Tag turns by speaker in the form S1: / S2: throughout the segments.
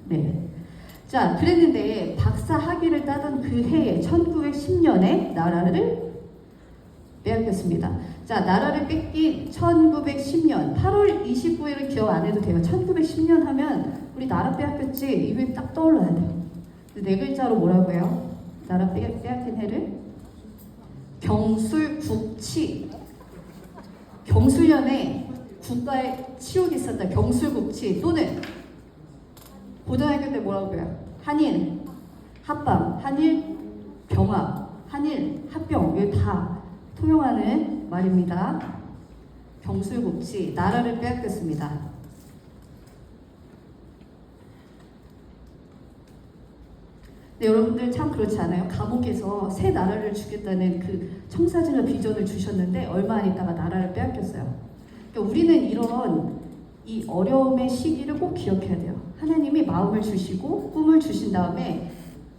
S1: 네. 자, 그랬는데 박사 학위를 따던 그 해에 1910년에 나라를 빼앗겼습니다. 자, 나라를 뺏긴 1910년 8월 29일을 기억 안 해도 돼요. 1910년 하면 우리 나라 빼앗겼지? 이게 딱 떠올라야 돼요. 네 글자로 뭐라고 해요? 나라 빼앗긴 해를? 경술국치. 경술련에 국가의 치욕이 있었다. 경술국치 또는 고등학교 때 뭐라고 해요? 한일 합방, 한일 병합, 한일 합병 이거 다 통용하는 말입니다. 경술국치, 나라를 빼앗겼습니다. 네, 여러분들 참 그렇지 않아요? 감옥에서 새 나라를 주겠다는 그 청사진과 비전을 주셨는데 얼마 안 있다가 나라를 빼앗겼어요. 그러니까 우리는 이런 이 어려움의 시기를 꼭 기억해야 돼요. 하나님이 마음을 주시고 꿈을 주신 다음에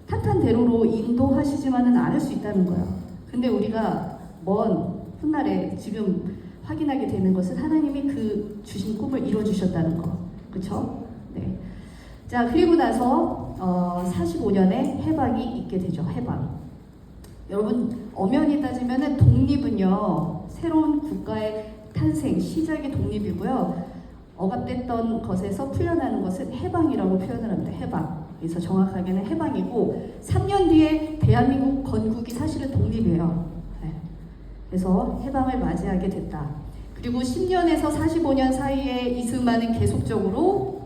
S1: 탄탄대로로 인도하시지만은 않을 수 있다는 거예요. 근데 우리가 먼 훗날에 지금 확인하게 되는 것은 하나님이 그 주신 꿈을 이루어주셨다는 거. 그쵸? 네. 자, 그리고 나서 45년에 해방이 있게 되죠. 해방. 여러분, 엄연히 따지면은 독립은요, 새로운 국가의 탄생, 시작의 독립이고요. 억압됐던 것에서 풀려나는 것은 해방이라고 표현을 합니다. 해방. 그래서 정확하게는 해방이고 3년 뒤에 대한민국 건국이 사실은 독립이에요. 네. 그래서 해방을 맞이하게 됐다. 그리고 10년에서 45년 사이에 이승만은 계속적으로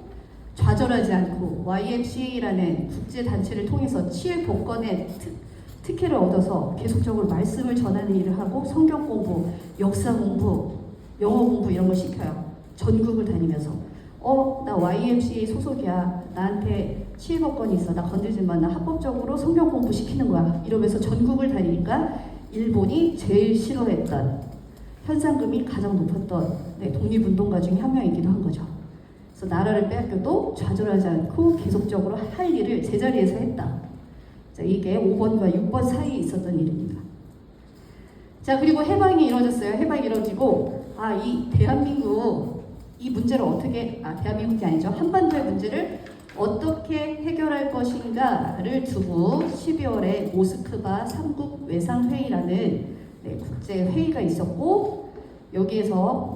S1: 좌절하지 않고 YMCA라는 국제단체를 통해서 치외 복권의 특혜를 얻어서 계속적으로 말씀을 전하는 일을 하고 성경 공부, 역사 공부, 영어 공부 이런 걸 시켜요. 전국을 다니면서 나 YMCA 소속이야. 나한테 치외법권이 있어. 나 건들지 마. 나 합법적으로 성경 공부 시키는 거야. 이러면서 전국을 다니니까 일본이 제일 싫어했던 현상금이 가장 높았던 독립운동가 중에 한 명이기도 한 거죠. 그래서 나라를 빼앗겨도 좌절하지 않고 계속적으로 할 일을 제자리에서 했다. 자, 이게 5번과 6번 사이에 있었던 일입니다. 자, 그리고 해방이 이루어졌어요. 해방이 이루어지고 이 대한민국 이 문제를 어떻게 대한민국이 아니죠. 한반도의 문제를 어떻게 해결할 것인가를 두고 12월에 모스크바 3국 외상회의라는 국제회의가 있었고 여기에서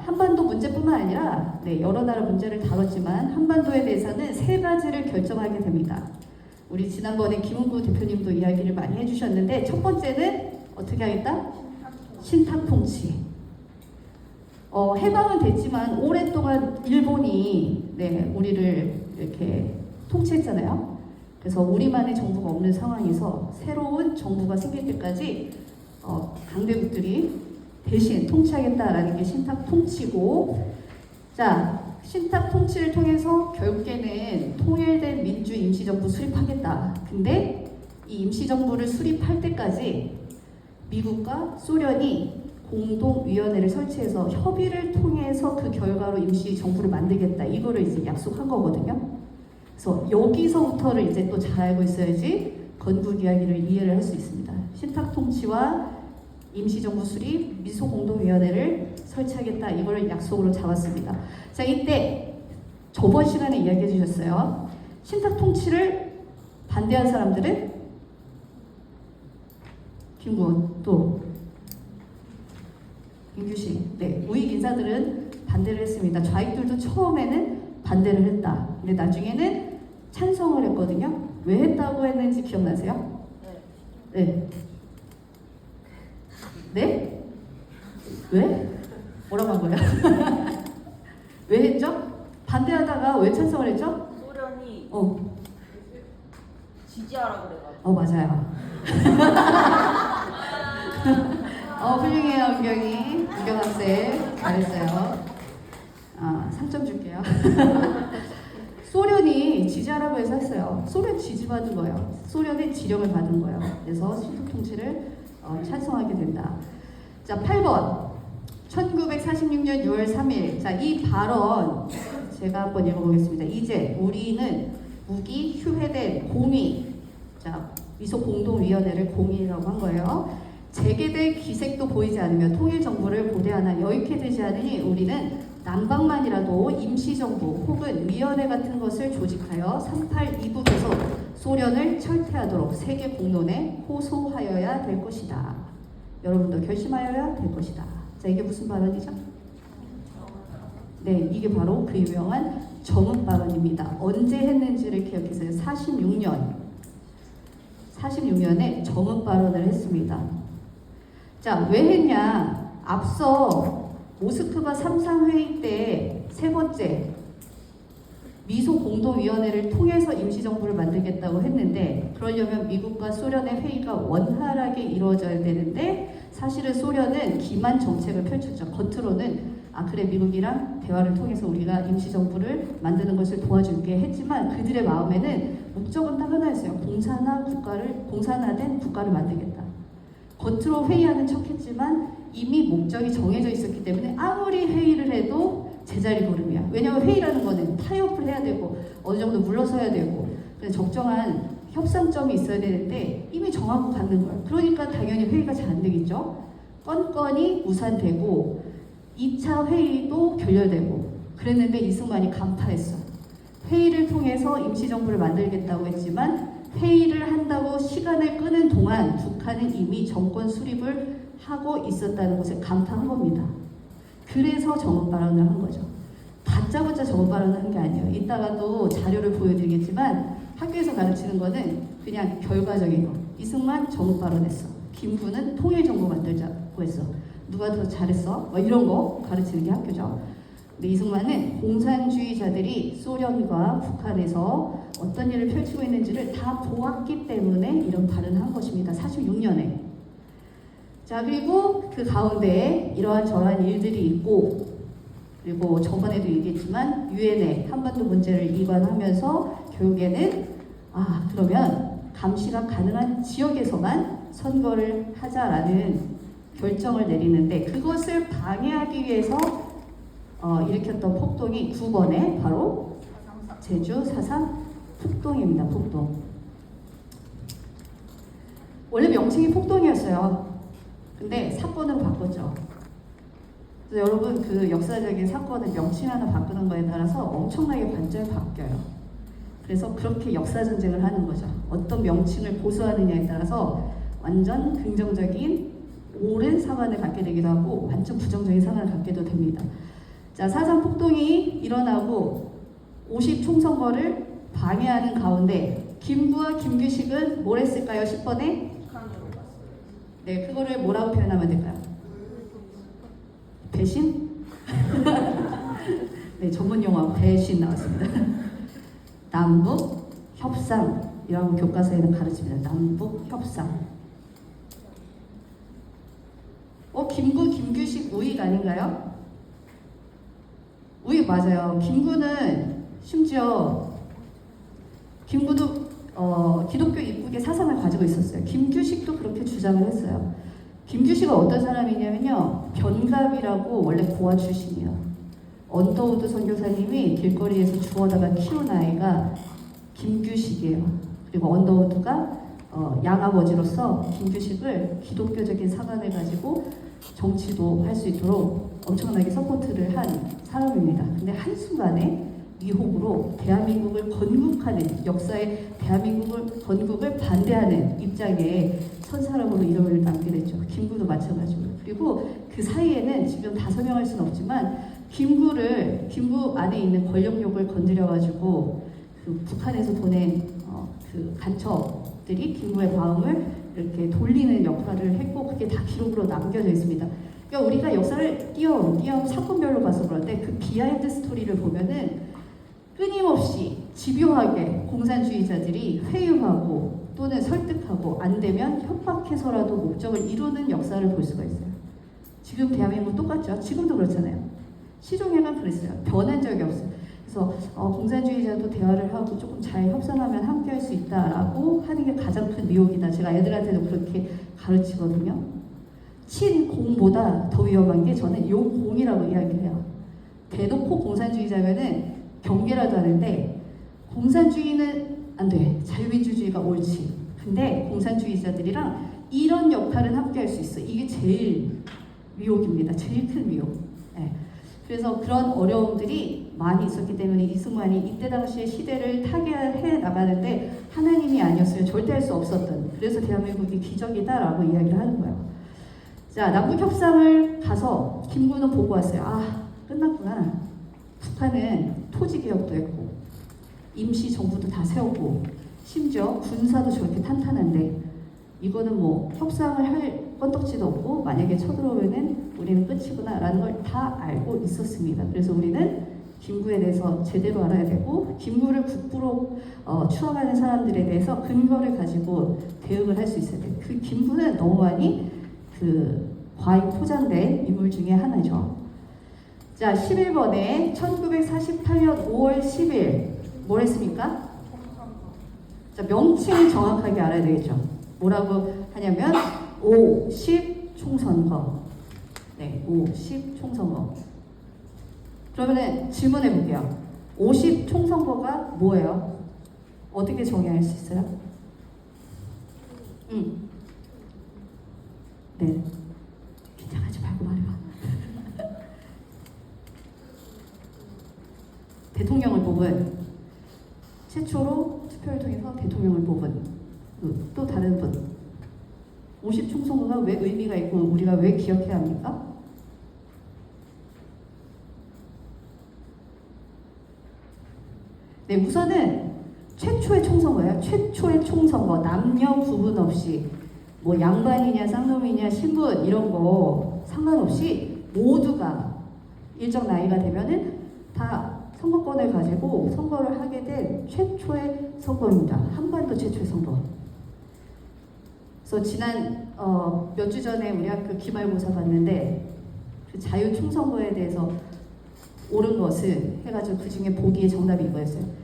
S1: 한반도 문제뿐만 아니라 여러 나라 문제를 다뤘지만 한반도에 대해서는 세 가지를 결정하게 됩니다. 우리 지난번에 김은구 대표님도 이야기를 많이 해주셨는데 첫 번째는 어떻게 하겠다? 신탁통치. 해방은 됐지만 오랫동안 일본이 우리를 이렇게 통치했잖아요. 그래서 우리만의 정부가 없는 상황에서 새로운 정부가 생길 때까지 강대국들이 대신 통치하겠다라는 게 신탁통치고, 자, 신탁통치를 통해서 결국에는 통일된 민주 임시정부 수립하겠다. 근데 이 임시정부를 수립할 때까지 미국과 소련이 공동위원회를 설치해서 협의를 통해서 그 결과로 임시정부를 만들겠다. 이거를 이제 약속한 거거든요. 그래서 여기서부터를 이제 또 잘 알고 있어야지 건국 이야기를 이해를 할 수 있습니다. 신탁통치와 임시정부 수립, 미소공동위원회를 설치하겠다. 이거를 약속으로 잡았습니다. 자, 이때 저번 시간에 이야기해 주셨어요. 신탁통치를 반대한 사람들은 김구원 또 윤규식, 우익 인사들은 반대를 했습니다. 좌익들도 처음에는 반대를 했다. 근데 나중에는 찬성을 했거든요. 왜 했다고 했는지 기억나세요? 네. 네? 왜? 뭐라고 한 거예요? 왜 했죠? 반대하다가 왜 찬성을 했죠?
S2: 소련이 지지하라고 그래가지고.
S1: 맞아요. 훌륭해요, 은경이. 은경 학생. 잘했어요. 상점 줄게요. 소련이 지지하라고 해서 했어요. 소련 지지받은 거예요. 소련의 지령을 받은 거예요. 그래서 신탁통치를 찬성하게 된다. 자, 8번. 1946년 6월 3일. 자, 이 발언 제가 한번 읽어보겠습니다. 이제 우리는 무기 휴회된 공의. 자, 미소공동위원회를 공의라고 한 거예요. 재개될 기색도 보이지 않으며 통일정부를 고대하나 여의케 되지 않으니 우리는 난방만이라도 임시정부 혹은 위원회 같은 것을 조직하여 38 이북에서 소련을 철퇴하도록 세계 공론에 호소하여야 될 것이다. 여러분도 결심하여야 될 것이다. 자, 이게 무슨 발언이죠? 네, 이게 바로 그 유명한 정읍 발언입니다. 언제 했는지를 기억해서요. 46년에 정읍 발언을 했습니다. 자, 왜 했냐? 앞서 모스크바 3상 회의 때 세 번째 미소 공동위원회를 통해서 임시정부를 만들겠다고 했는데, 그러려면 미국과 소련의 회의가 원활하게 이루어져야 되는데, 사실은 소련은 기만 정책을 펼쳤죠. 겉으로는 그래, 미국이랑 대화를 통해서 우리가 임시정부를 만드는 것을 도와줄게 했지만, 그들의 마음에는 목적은 딱 하나였어요. 공산화된 국가를 만들겠다. 겉으로 회의하는 척했지만 이미 목적이 정해져 있었기 때문에 아무리 회의를 해도 제자리 걸음이야. 왜냐하면 회의라는 거는 타협을 해야 되고 어느 정도 물러서야 되고 적정한 협상점이 있어야 되는데 이미 정하고 가는 거야. 그러니까 당연히 회의가 잘 안 되겠죠. 건건이 무산되고 2차 회의도 결렬되고 그랬는데 이승만이 간파했어. 회의를 통해서 임시정부를 만들겠다고 했지만 회의를 한다고 시간을 끄는 동안 북한은 이미 정권 수립을 하고 있었다는 것을 간파한 겁니다. 그래서 정읍 발언을 한 거죠. 다짜고짜 정읍 발언을 한 게 아니에요. 이따가도 자료를 보여드리겠지만 학교에서 가르치는 거는 그냥 결과적인 거. 이승만 정읍 발언했어. 김구는 통일정부 만들자고 했어. 누가 더 잘했어? 뭐 이런 거 가르치는 게 학교죠. 근데 이승만은 공산주의자들이 소련과 북한에서 어떤 일을 펼치고 있는지를 다 보았기 때문에 이런 발언을 한 것입니다. 46년에. 자, 그리고 그 가운데 이러한 저러한 일들이 있고, 그리고 저번에도 얘기했지만 유엔에 한반도 문제를 이관하면서 결국에는 그러면 감시가 가능한 지역에서만 선거를 하자라는 결정을 내리는데, 그것을 방해하기 위해서 일으켰던 폭동이 9번에 바로 제주 4.3 폭동입니다. 폭동. 원래 명칭이 폭동이었어요. 근데 사건으로 바꿨죠. 그래서 여러분, 그 역사적인 사건을 명칭 하나 바꾸는 거에 따라서 엄청나게 관점이 바뀌어요. 그래서 그렇게 역사전쟁을 하는 거죠. 어떤 명칭을 고수하느냐에 따라서 완전 긍정적인 옳은 사관을 갖게 되기도 하고 완전 부정적인 사관을 갖게도 됩니다. 자, 4.3 폭동이 일어나고 50 총선거를 방해하는 가운데 김구와 김규식은 뭘 했을까요? 10번에? 네, 그거를 뭐라고 표현하면 될까요? 배신? 네, 전문 용어 배신 나왔습니다. 남북 협상이라고 교과서에는 가르칩니다. 남북 협상. 김구, 김규식 우익 아닌가요? 우익 맞아요. 김구는 심지어 김구도 기독교 입국의 사상을 가지고 있었어요. 김규식도 그렇게 주장을 했어요. 김규식은 어떤 사람이냐면요, 변갑이라고 원래 고아 출신이에요. 언더우드 선교사님이 길거리에서 주워다가 키운 아이가 김규식이에요. 그리고 언더우드가 양아버지로서 김규식을 기독교적인 사관을 가지고 정치도 할 수 있도록 엄청나게 서포트를 한 사람입니다. 근데 한순간에 위혹으로 대한민국을 건국하는, 역사의 대한민국을 건국을 반대하는 입장에 선 사람으로 이름을 남게 됐죠. 김구도 마찬가지고. 그리고 그 사이에는 지금 다 설명할 수는 없지만 김구 안에 있는 권력욕을 건드려가지고 그 북한에서 보낸 그 간첩들이 김구의 마음을 이렇게 돌리는 역할을 했고, 그게 다 기록으로 남겨져 있습니다. 그러니까 우리가 역사를 띄엄띄엄 사건별로 봐서 그런데 그 비하인드 스토리를 보면은 끊임없이 집요하게 공산주의자들이 회유하고 또는 설득하고 안 되면 협박해서라도 목적을 이루는 역사를 볼 수가 있어요. 지금 대한민국 똑같죠? 지금도 그렇잖아요. 시종일관 그랬어요. 변한 적이 없어요. 그래서 공산주의자도 대화를 하고 조금 잘 협상하면 함께 할 수 있다라고 하는 게 가장 큰 미혹이다. 제가 애들한테도 그렇게 가르치거든요. 친공보다 더 위험한 게 저는 요공이라고 이야기를 해요. 대놓고 공산주의자면은 경계라도 하는데, 공산주의는 안 돼. 자유민주주의가 옳지. 근데 공산주의자들이랑 이런 역할은 함께 할 수 있어. 이게 제일 미혹입니다. 제일 큰 미혹. 네. 그래서 그런 어려움들이 많이 있었기 때문에 이승만이 이때 당시에 시대를 타개해 나가는데 하나님이 아니었으면 절대 할 수 없었던, 그래서 대한민국이 기적이다라고 이야기를 하는 거예요. 자, 남북 협상을 가서 김구는 보고 왔어요. 아, 끝났구나. 북한은 토지 개혁도 했고 임시 정부도 다 세웠고 심지어 군사도 저렇게 탄탄한데 이거는 뭐 협상을 할 건덕지도 없고 만약에 쳐들어오면은 우리는 끝이구나 라는 걸 다 알고 있었습니다. 그래서 우리는 김구에 대해서 제대로 알아야 되고 김구를 국부로 추앙하는 사람들에 대해서 근거를 가지고 대응을 할 수 있어야 돼요. 그 김구는 너무 많이 과잉 포장된 인물 중에 하나죠. 자, 11번에 1948년 5월 10일 뭘 했습니까? 자, 명칭을 정확하게 알아야 되겠죠. 뭐라고 하냐면 5.10 총선거. 네, 5.10 총선거. 그러면 질문해 볼게요. 5.10 총선거가 뭐예요? 어떻게 정의할 수 있어요? 네. 긴장하지 말고 말해봐. 대통령을 뽑은, 최초로 투표를 통해서 대통령을 뽑은 또 다른 분. 5.10 총선거가 왜 의미가 있고 우리가 왜 기억해야 합니까? 네, 우선은 최초의 총선거예요. 최초의 총선거. 남녀 구분 없이 뭐 양반이냐 쌍놈이냐 신분 이런 거 상관없이 모두가 일정 나이가 되면은 다 선거권을 가지고 선거를 하게 된 최초의 선거입니다. 한반도 최초의 선거. 그래서 지난 몇 주 전에 우리 학교 기말고사 봤는데 그 자유 총선거에 대해서 옳은 것은 해가지고 그 중에 보기에 정답이 이거였어요.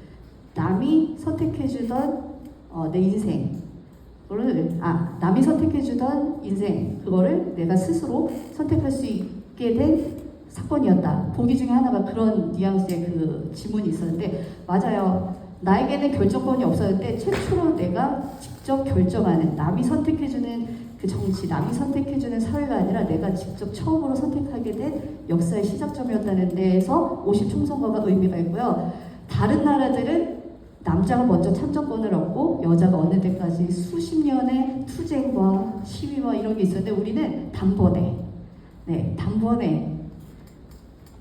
S1: 남이 선택해주던 내 인생, 남이 선택해주던 인생, 그거를 내가 스스로 선택할 수 있게 된 사건이었다. 보기 중에 하나가 그런 뉘앙스의 그 지문이 있었는데 맞아요. 나에게는 결정권이 없었는데 최초로 내가 직접 결정하는, 남이 선택해주는 그 정치, 남이 선택해주는 사회가 아니라 내가 직접 처음으로 선택하게 된 역사의 시작점이었다는 데에서 5.10 총선거가 의미가 있고요. 다른 나라들은 남자가 먼저 참정권을 얻고 여자가 어느 때까지 수십 년의 투쟁과 시위와 이런 게 있었는데 우리는 단번에, 네, 단번에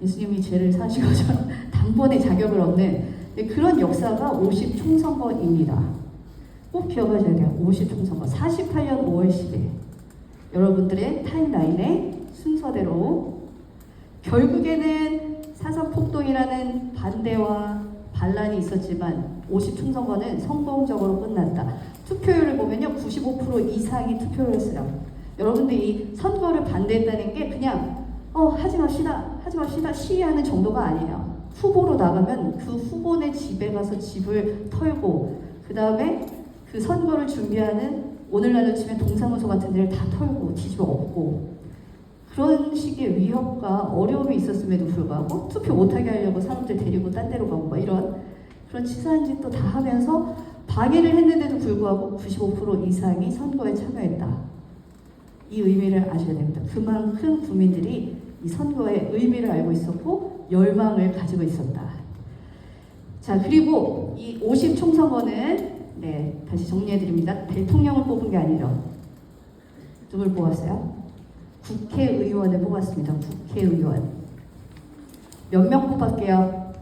S1: 예수님이 죄를 사신 것처럼 단번에 자격을 얻는 그런 역사가 5.10 총선거입니다. 꼭 기억하셔야 돼요. 5.10 총선거 48년 5월 10일 여러분들의 타임라인의 순서대로 결국에는 사사폭동이라는 반대와 반란이 있었지만 5.10 총선거는 성공적으로 끝났다. 투표율을 보면요 95% 이상이 투표를 했어요. 여러분들이 선거를 반대했다는 게 그냥 하지 맙시다 시위하는 정도가 아니에요. 후보로 나가면 그 후보네 집에 가서 집을 털고 그 다음에 그 선거를 준비하는 오늘날로 치면 동사무소 같은 데를 다 털고 뒤집어 엎고 그런 식의 위협과 어려움이 있었음에도 불구하고 투표 못하게 하려고 사람들 데리고 딴 데로 가고 막 이런 그런 치사한 짓도 다 하면서 방해를 했는데도 불구하고 95% 이상이 선거에 참여했다. 이 의미를 아셔야 됩니다. 그만큼 국민들이 이 선거의 의미를 알고 있었고 열망을 가지고 있었다. 자, 그리고 이 5.10 총선거는 네, 다시 정리해드립니다. 대통령을 뽑은 게 아니라 누굴 뽑았어요? 국회의원을 뽑았습니다. 국회의원. 몇 명 뽑았게요?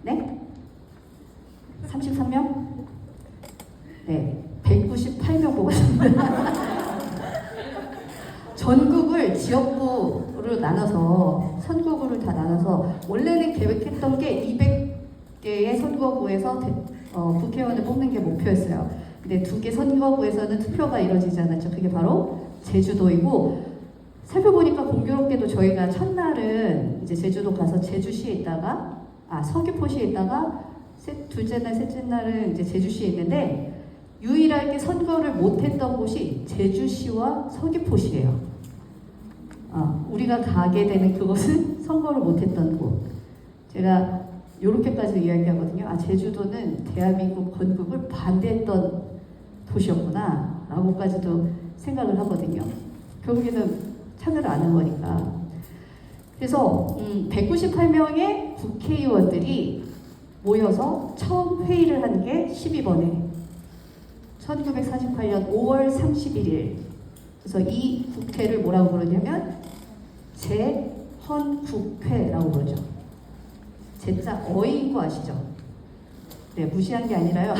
S1: 네? 33명? 네, 198명 뽑았습니다. 전국을 지역구로 나눠서 선거구를 다 나눠서 원래는 계획했던 게 200개의 선거구에서 국회의원을 뽑는 게 목표였어요. 근데 2개 선거구에서는 투표가 이루어지지 않았죠. 그게 바로 제주도이고 살펴보니까 공교롭게도 저희가 첫날은 이제 제주도 가서 제주시에 있다가 서귀포시에 있다가 둘째 날, 셋째 날은 이제 제주시에 있는데 유일하게 선거를 못했던 곳이 제주시와 서귀포시예요. 우리가 가게 되는 그곳은 선거를 못했던 곳. 제가 이렇게까지 이야기하거든요. 제주도는 대한민국 건국을 반대했던 도시였구나 라고까지도 생각을 하거든요. 결국에는 참여를 안 한 거니까. 그래서 198명의 국회의원들이 모여서 처음 회의를 한 게 12번에 1948년 5월 31일. 그래서 이 국회를 뭐라고 부르냐면 제헌국회라고 부르죠. 제자 어인 거 아시죠? 네, 무시한 게 아니라요.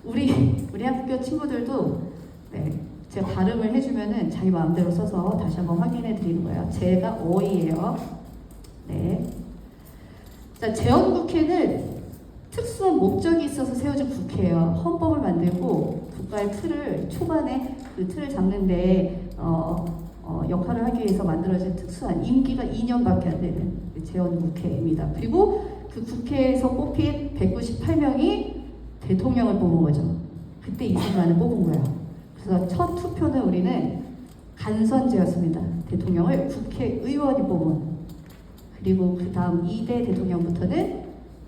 S1: 우리 학교 친구들도 네, 제가 발음을 해주면은 자기 마음대로 써서 다시 한번 확인해 드리는 거예요. 제가 어이예요. 네. 자, 제헌국회는 특수한 목적이 있어서 세워진 국회예요. 헌법을 만들고 국가의 틀을 초반에 그 틀을 잡는데 역할을 하기 위해서 만들어진 특수한 임기가 2년밖에 안 되는 제헌국회입니다. 그리고 그 국회에서 뽑힌 198명이 대통령을 뽑은 거죠. 그때 20만을 뽑은 거예요. 그래서 첫 투표는 우리는 간선제였습니다. 대통령을 국회의원이 뽑은. 그리고 그 다음 2대 대통령부터는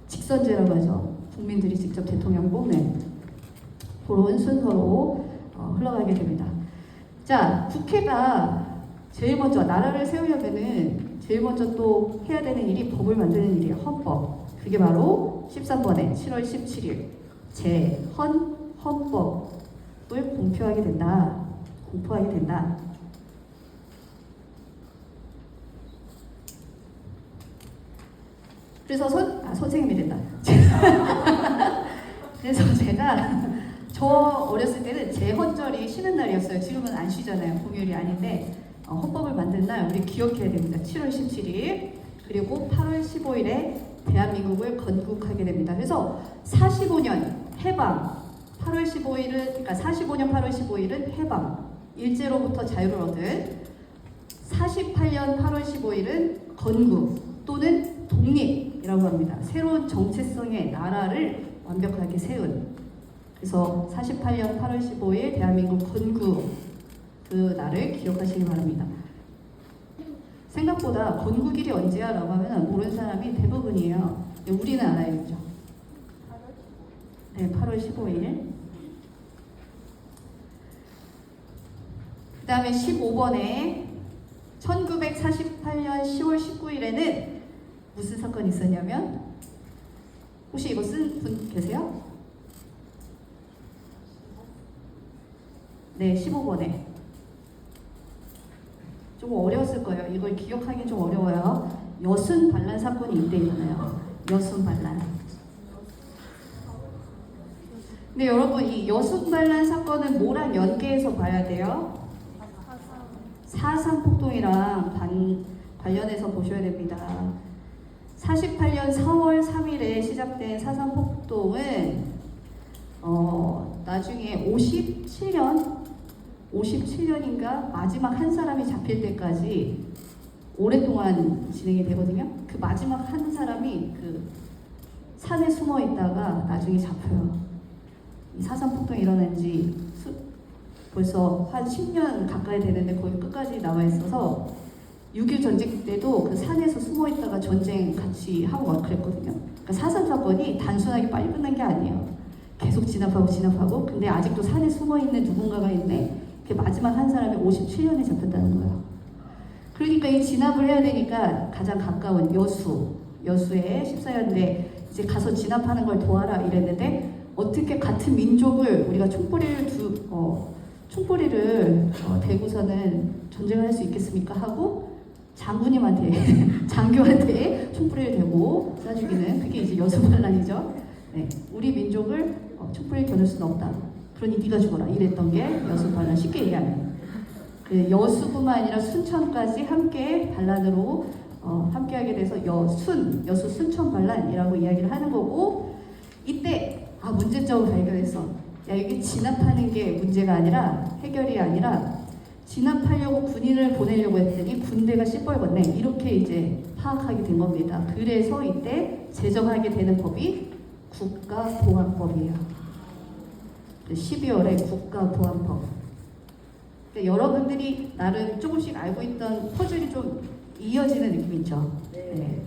S1: 직선제라고 하죠. 국민들이 직접 대통령을 뽑는 그런 순서로 흘러가게 됩니다. 자, 국회가 제일 먼저 나라를 세우려면은 제일 먼저 또 해야 되는 일이 법을 만드는 일이에요. 헌법. 그게 바로 13번에 7월 17일 헌법을 공표하게 된다. 공포하게 된다. 그래서 선생님이 된다. 그래서 제가 저 어렸을 때는 제헌절이 쉬는 날이었어요. 지금은 안 쉬잖아요. 공휴일이 아닌데 헌법을 만든 날 우리 기억해야 됩니다. 7월 17일 그리고 8월 15일에 대한민국을 건국하게 됩니다. 그래서 45년 해방 8월 15일은 그러니까 45년 8월 15일은 해방 일제로부터 자유를 얻은 48년 8월 15일은 건국 또는 독립이라고 합니다. 새로운 정체성의 나라를 완벽하게 세운. 그래서 48년 8월 15일 대한민국 건국 그 날을 기억하시기 바랍니다. 생각보다 건국일이 언제야? 라고 하면 모르는 사람이 대부분이에요. 우리는 알아요. 그죠? 네, 8월 15일. 그 다음에 15번에 1948년 10월 19일에는 무슨 사건이 있었냐면 혹시 이거 쓴 분 계세요? 네, 15번에 조금 어려웠을 거예요. 이걸 기억하기 좀 어려워요. 여순 반란 사건이 이때 일어나요. 여순 반란. 근데 여러분 이 여순 반란 사건은 뭐랑 연계해서 봐야 돼요? 4.3 폭동이랑 관련해서 보셔야 됩니다. 48년 4월 3일에 시작된 4.3 폭동은 나중에 57년인가 마지막 한 사람이 잡힐 때까지 오랫동안 진행이 되거든요. 그 마지막 한 사람이 그 산에 숨어 있다가 나중에 잡혀요. 이 4.3 폭동이 일어난 지 벌써 한 10년 가까이 되는데 거기 끝까지 나와 있어서 6.25 전쟁 때도 그 산에서 숨어 있다가 전쟁 같이 하고 막 그랬거든요. 그러니까 4.3 사건이 단순하게 빨리 끝난 게 아니에요. 계속 진압하고 근데 아직도 산에 숨어 있는 누군가가 있네. 그 마지막 한 사람이 57년에 잡혔다는 거예요. 그러니까 이 진압을 해야 되니까 가장 가까운 여수에 14년대 이제 가서 진압하는 걸 도와라 이랬는데 어떻게 같은 민족을 우리가 총뿌리를 대고서는 전쟁을 할 수 있겠습니까? 하고 장교한테 총뿌리를 대고 쏴죽이는 그게 이제 여수반란이죠. 네, 우리 민족을 총뿌리를 겨눌 수는 없다. 그러니 네가 죽어라 이랬던 게 여수반란. 쉽게 얘기하면 그 여수뿐만 아니라 순천까지 함께 반란으로 함께하게 돼서 여수 순천 반란이라고 이야기를 하는 거고 이때 문제점을 발견했어. 야 이게 진압하는 게 문제가 아니라 해결이 아니라 진압하려고 군인을 보내려고 했더니 군대가 시뻘겋네. 이렇게 이제 파악하게 된 겁니다. 그래서 이때 제정하게 되는 법이 국가보안법이에요. 12월에 국가보안법. 그러니까 여러분들이 나름 조금씩 알고 있던 퍼즐이 좀 이어지는 느낌이 있죠. 네.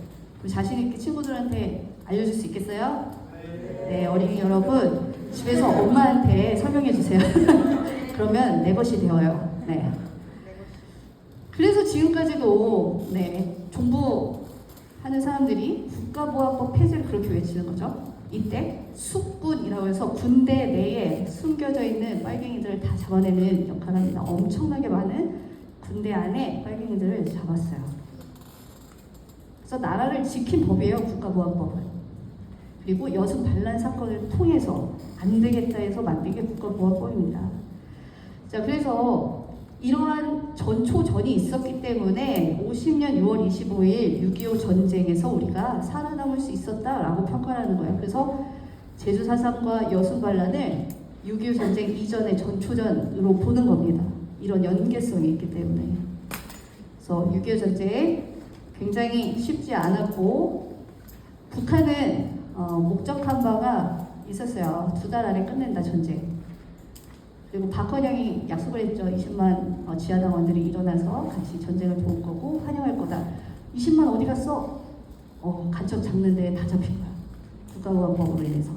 S1: 자신 있게 친구들한테 알려줄 수 있겠어요? 네, 어린이 여러분 집에서 엄마한테 설명해 주세요. 그러면 내 것이 되어요. 네. 그래서 지금까지도 정부하는 사람들이 국가보안법 폐지를 그렇게 외치는 거죠. 이때 숙군이라고 해서 군대 내에 숨겨져 있는 빨갱이들을 다 잡아내는 역할을 합니다. 엄청나게 많은 군대 안에 빨갱이들을 잡았어요. 그래서 나라를 지킨 법이에요, 국가보안법은. 그리고 여성 반란 사건을 통해서 안 되겠다 해서 만든 게 국가보안법입니다. 자, 그래서 이러한 전초전이 있었기 때문에 50년 6월 25일 6.25 전쟁에서 우리가 살아남을 수 있었다라고 평가하는 거예요. 그래서 제주 4.3과 여순 반란을 6.25 전쟁 이전의 전초전으로 보는 겁니다. 이런 연계성이 있기 때문에. 그래서 6.25 전쟁 굉장히 쉽지 않았고 북한은 목적한 바가 있었어요. 2달 안에 끝낸다 전쟁. 그리고 박헌영이 약속을 했죠. 20만 지하당원들이 일어나서 같이 전쟁을 도울 거고 환영할 거다. 20만 어디 갔어? 간첩 잡는데 다 잡힌 거야. 국가보안법으로 인해서.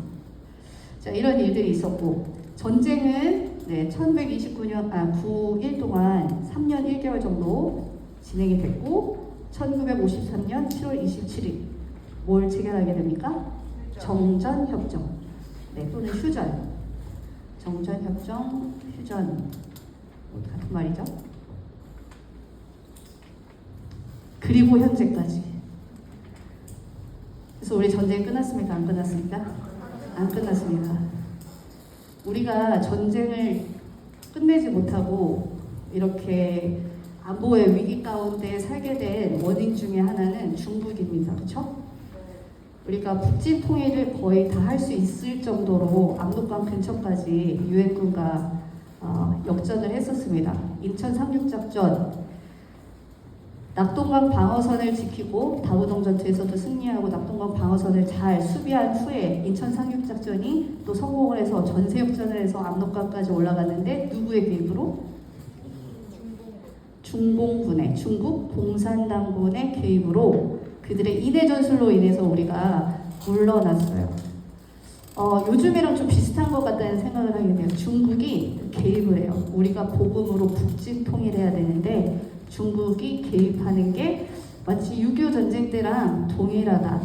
S1: 자, 이런 일들이 있었고 전쟁은 1929년 9일 동안 3년 1개월 정도 진행이 됐고 1953년 7월 27일 뭘 체결하게 됩니까? 정전협정. 또는 휴전. 정전협정, 휴전 같은 말이죠. 그리고 현재까지. 그래서 우리 전쟁 끝났습니까? 안 끝났습니까? 안 끝났습니다. 우리가 전쟁을 끝내지 못하고 이렇게 안보의 위기 가운데 살게 된 원인 중에 하나는 중국입니다. 그렇죠? 우리가 북진 통일을 거의 다 할 수 있을 정도로 압록강 근처까지 유엔군과 역전을 했었습니다. 인천 상륙작전, 낙동강 방어선을 지키고 다부동 전투에서도 승리하고 낙동강 방어선을 잘 수비한 후에 인천 상륙작전이 또 성공을 해서 전세 역전을 해서 압록강까지 올라갔는데 누구의 개입으로? 중공군의, 중국 공산당군의 개입으로 그들의 인해 전술로 인해서 우리가 물러났어요. 요즘이랑 좀 비슷한 것 같다는 생각을 하게 돼요. 중국이 개입을 해요. 우리가 복음으로 북진 통일해야 되는데 중국이 개입하는 게 마치 6.25 전쟁 때랑 동일하다.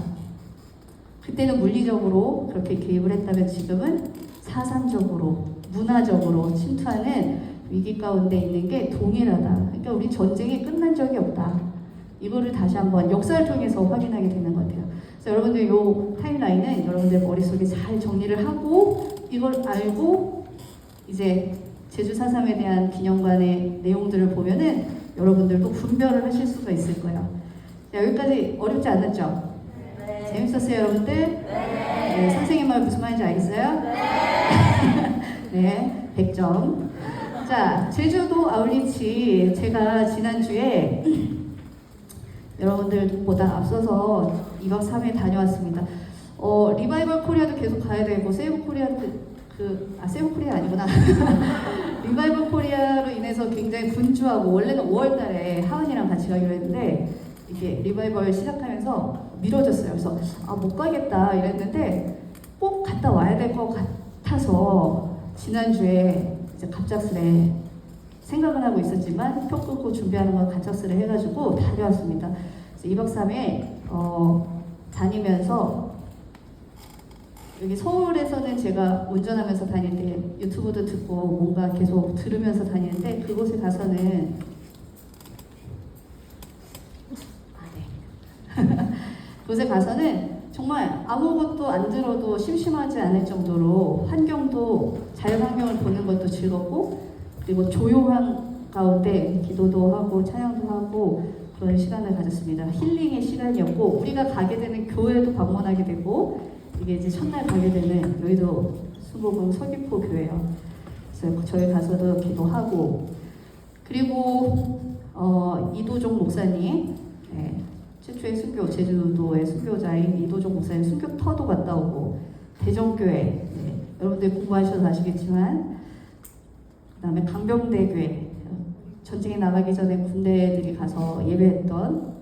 S1: 그때는 물리적으로 그렇게 개입을 했다면 지금은 사상적으로, 문화적으로 침투하는 위기 가운데 있는 게 동일하다. 그러니까 우리 전쟁이 끝난 적이 없다. 이거를 다시 한번 역사를 통해서 확인하게 되는 것 같아요. 그래서 여러분들 이 타임라인은 여러분들 머릿속에 잘 정리를 하고 이걸 알고 이제 제주 4.3에 대한 기념관의 내용들을 보면은 여러분들도 분별을 하실 수가 있을 거예요. 자, 여기까지 어렵지 않았죠? 네. 재밌었어요, 여러분들? 네. 선생님 말 무슨 말인지 알겠어요? 네, 100점. 자, 제주도 아울리치 제가 지난주에 여러분들보다 앞서서 2박 3일 다녀왔습니다. 리바이벌 코리아도 계속 가야 되고 세이브 코리아도 세이브 코리아 아니구나. 리바이벌 코리아로 인해서 굉장히 분주하고 원래는 5월달에 하은이랑 같이 가기로 했는데 이게 리바이벌 시작하면서 미뤄졌어요. 그래서 못 가겠다 이랬는데 꼭 갔다 와야 될 것 같아서 지난주에 이제 갑작스레 생각은 하고 있었지만 표 끊고 준비하는 건 갑작스레 해가지고 다녀왔습니다. 그래서 2박 3일 다니면서 여기 서울에서는 제가 운전하면서 다닐 때 유튜브도 듣고 뭔가 계속 들으면서 다니는데 그곳에 가서는 그곳에 가서는 정말 아무것도 안 들어도 심심하지 않을 정도로 환경도 자연환경을 보는 것도 즐겁고 그리고 조용한 가운데 기도도 하고 찬양도 하고 그런 시간을 가졌습니다. 힐링의 시간이었고 우리가 가게 되는 교회도 방문하게 되고 이게 이제 첫날 가게 되는 여의도 수복음 서귀포 교회예요. 그래서 저희 가서도 기도하고 그리고 이도종 목사님 최초의 순교 제주도의 순교자인 이도종 목사님 순교터도 갔다 오고 대전교회 여러분들 공부하셔서 아시겠지만 그 다음에 강병대교회 전쟁에 나가기 전에 군대들이 가서 예배했던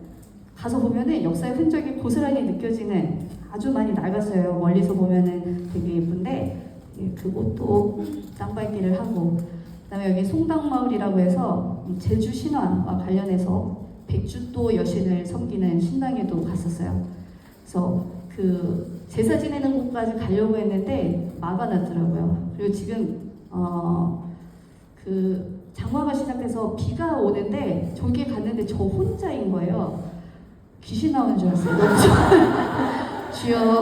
S1: 가서 보면은 역사의 흔적이 고스란히 느껴지는 아주 많이 낡았어요. 멀리서 보면은 되게 예쁜데 그곳도 땅밟기를 하고 그다음에 여기 송당마을이라고 해서 제주 신화와 관련해서 백주도 여신을 섬기는 신당에도 갔었어요. 그래서 그 제사 지내는 곳까지 가려고 했는데 막아놨더라고요. 그리고 지금 그 장마가 시작돼서 비가 오는데 저기에 갔는데 저 혼자인 거예요. 귀신 나오는 줄 알았어요. 너무 주여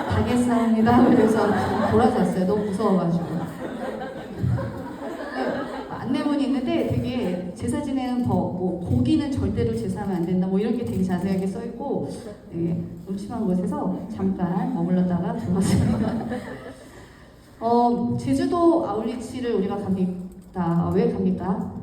S1: 가겠사옵니다. 그래서 돌아섰어요. 너무 무서워가지고. 안내문이 있는데 되게 제사 지내는 법, 뭐 고기는 절대로 제사하면 안 된다, 뭐 이런 게 되게 자세하게 써 있고, 되게 음침한 곳에서 잠깐 머물렀다가 들어왔습니다. 제주도 아울리치를 우리가 갑니다. 왜 갑니까?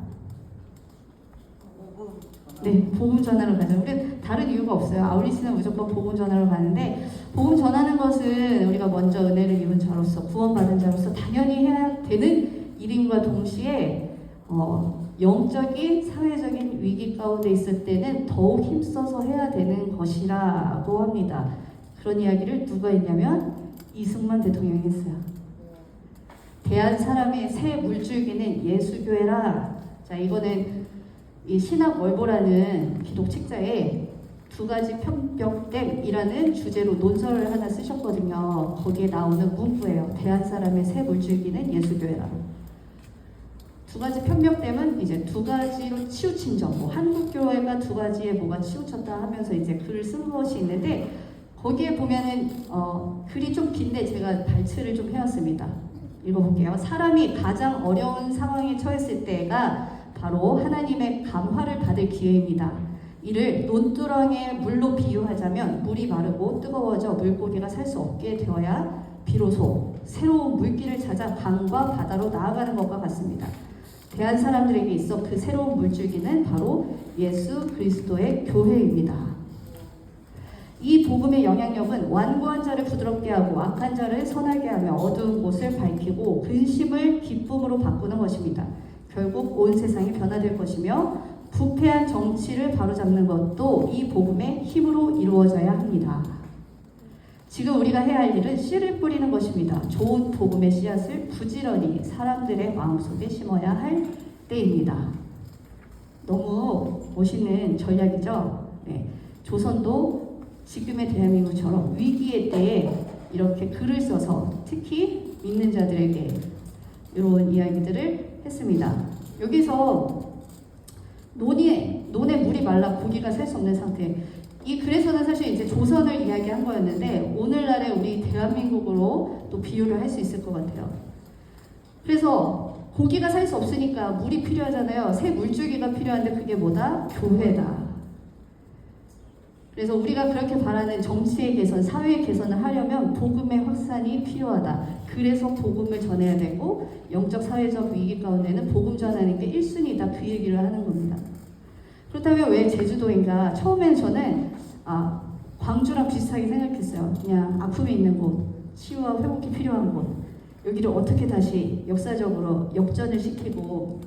S1: 네, 복음 전하러 가죠. 우리 다른 이유가 없어요. 아울리치는 무조건 복음 전하러 가는데, 복음 전하는 것은 우리가 먼저 은혜를 입은 자로서, 구원받은 자로서 당연히 해야 되는 일임과 동시에 영적인, 사회적인 위기 가운데 있을 때는 더욱 힘써서 해야 되는 것이라고 합니다. 그런 이야기를 누가 했냐면 이승만 대통령이 했어요. 대한 사람의 새 물줄기는 예수교회라. 자, 이거는 이 신학 월보라는 기독 책자에 두 가지 편벽됨이라는 주제로 논설을 하나 쓰셨거든요. 거기에 나오는 문구예요. 대한 사람의 새 물줄기는 예수교회라. 두 가지 편벽됨은 이제 두 가지로 치우친 점, 뭐 한국교회가 두 가지에 뭐가 치우쳤다 하면서 이제 글을 쓴 것이 있는데, 거기에 보면은 글이 좀 긴데 제가 발췌를 좀 해왔습니다. 읽어볼게요. 사람이 가장 어려운 상황에 처했을 때가 바로 하나님의 감화를 받을 기회입니다. 이를 논두렁의 물로 비유하자면 물이 마르고 뜨거워져 물고기가 살 수 없게 되어야 비로소 새로운 물길을 찾아 강과 바다로 나아가는 것과 같습니다. 대한 사람들에게 있어 그 새로운 물줄기는 바로 예수 그리스도의 교회입니다. 이 복음의 영향력은 완고한 자를 부드럽게 하고 악한 자를 선하게 하며 어두운 곳을 밝히고 근심을 기쁨으로 바꾸는 것입니다. 결국 온 세상이 변화될 것이며 부패한 정치를 바로잡는 것도 이 복음의 힘으로 이루어져야 합니다. 지금 우리가 해야 할 일은 씨를 뿌리는 것입니다. 좋은 복음의 씨앗을 부지런히 사람들의 마음속에 심어야 할 때입니다. 너무 멋있는 전략이죠. 네. 조선도 지금의 대한민국처럼 위기의 때에 이렇게 글을 써서 특히 믿는 자들에게 이런 이야기들을 했습니다. 여기서 논에 물이 말라 고기가 살 수 없는 상태. 이 글에서는 사실 이제 조선을 이야기한 거였는데 오늘날의 우리 대한민국으로 또 비유를 할 수 있을 것 같아요. 그래서 고기가 살 수 없으니까 물이 필요하잖아요. 새 물줄기가 필요한데 그게 뭐다? 교회다. 그래서 우리가 그렇게 바라는 정치의 개선, 사회의 개선을 하려면 복음의 확산이 필요하다. 그래서 복음을 전해야 되고 영적, 사회적 위기 가운데는 복음 전하는 게 1순위다. 그 얘기를 하는 겁니다. 그렇다면 왜 제주도인가? 처음에는 저는 광주랑 비슷하게 생각했어요. 그냥 아픔이 있는 곳, 치유와 회복이 필요한 곳, 여기를 어떻게 다시 역사적으로 역전을 시키고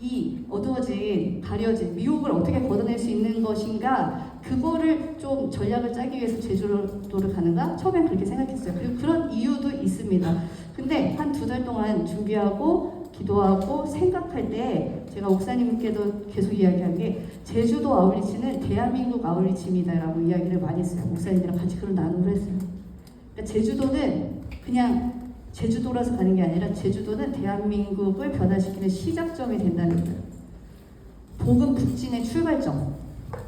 S1: 이 어두워진, 가려진 미혹을 어떻게 걷어낼 수 있는 것인가, 그거를 좀 전략을 짜기 위해서 제주도를 가는가? 처음엔 그렇게 생각했어요. 그리고 그런 이유도 있습니다. 근데 한 2달 동안 준비하고 기도하고 생각할 때 제가 목사님께도 계속 이야기한 게 제주도 아울리치는 대한민국 아울리치입니다라고 이야기를 많이 했어요. 목사님이랑 같이 그런 나눔을 했어요. 그러니까 제주도는 그냥 제주도라서 가는 게 아니라 제주도는 대한민국을 변화시키는 시작점이 된다는 거예요. 복음 북진의 출발점.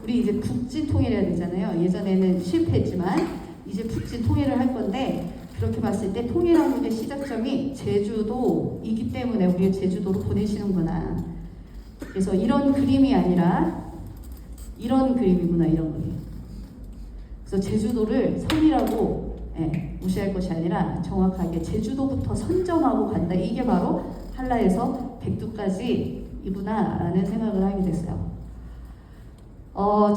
S1: 우리 이제 북진 통일해야 되잖아요. 예전에는 실패했지만 이제 북진 통일을 할 건데, 그렇게 봤을 때 통일한국의 시작점이 제주도이기 때문에 우리를 제주도로 보내시는구나. 그래서 이런 그림이 아니라 이런 그림이구나, 이런 그림. 그래서 제주도를 섬이라고 무시할 것이 아니라 정확하게 제주도부터 선점하고 간다. 이게 바로 한라에서 백두까지이구나 라는 생각을 하게 됐어요.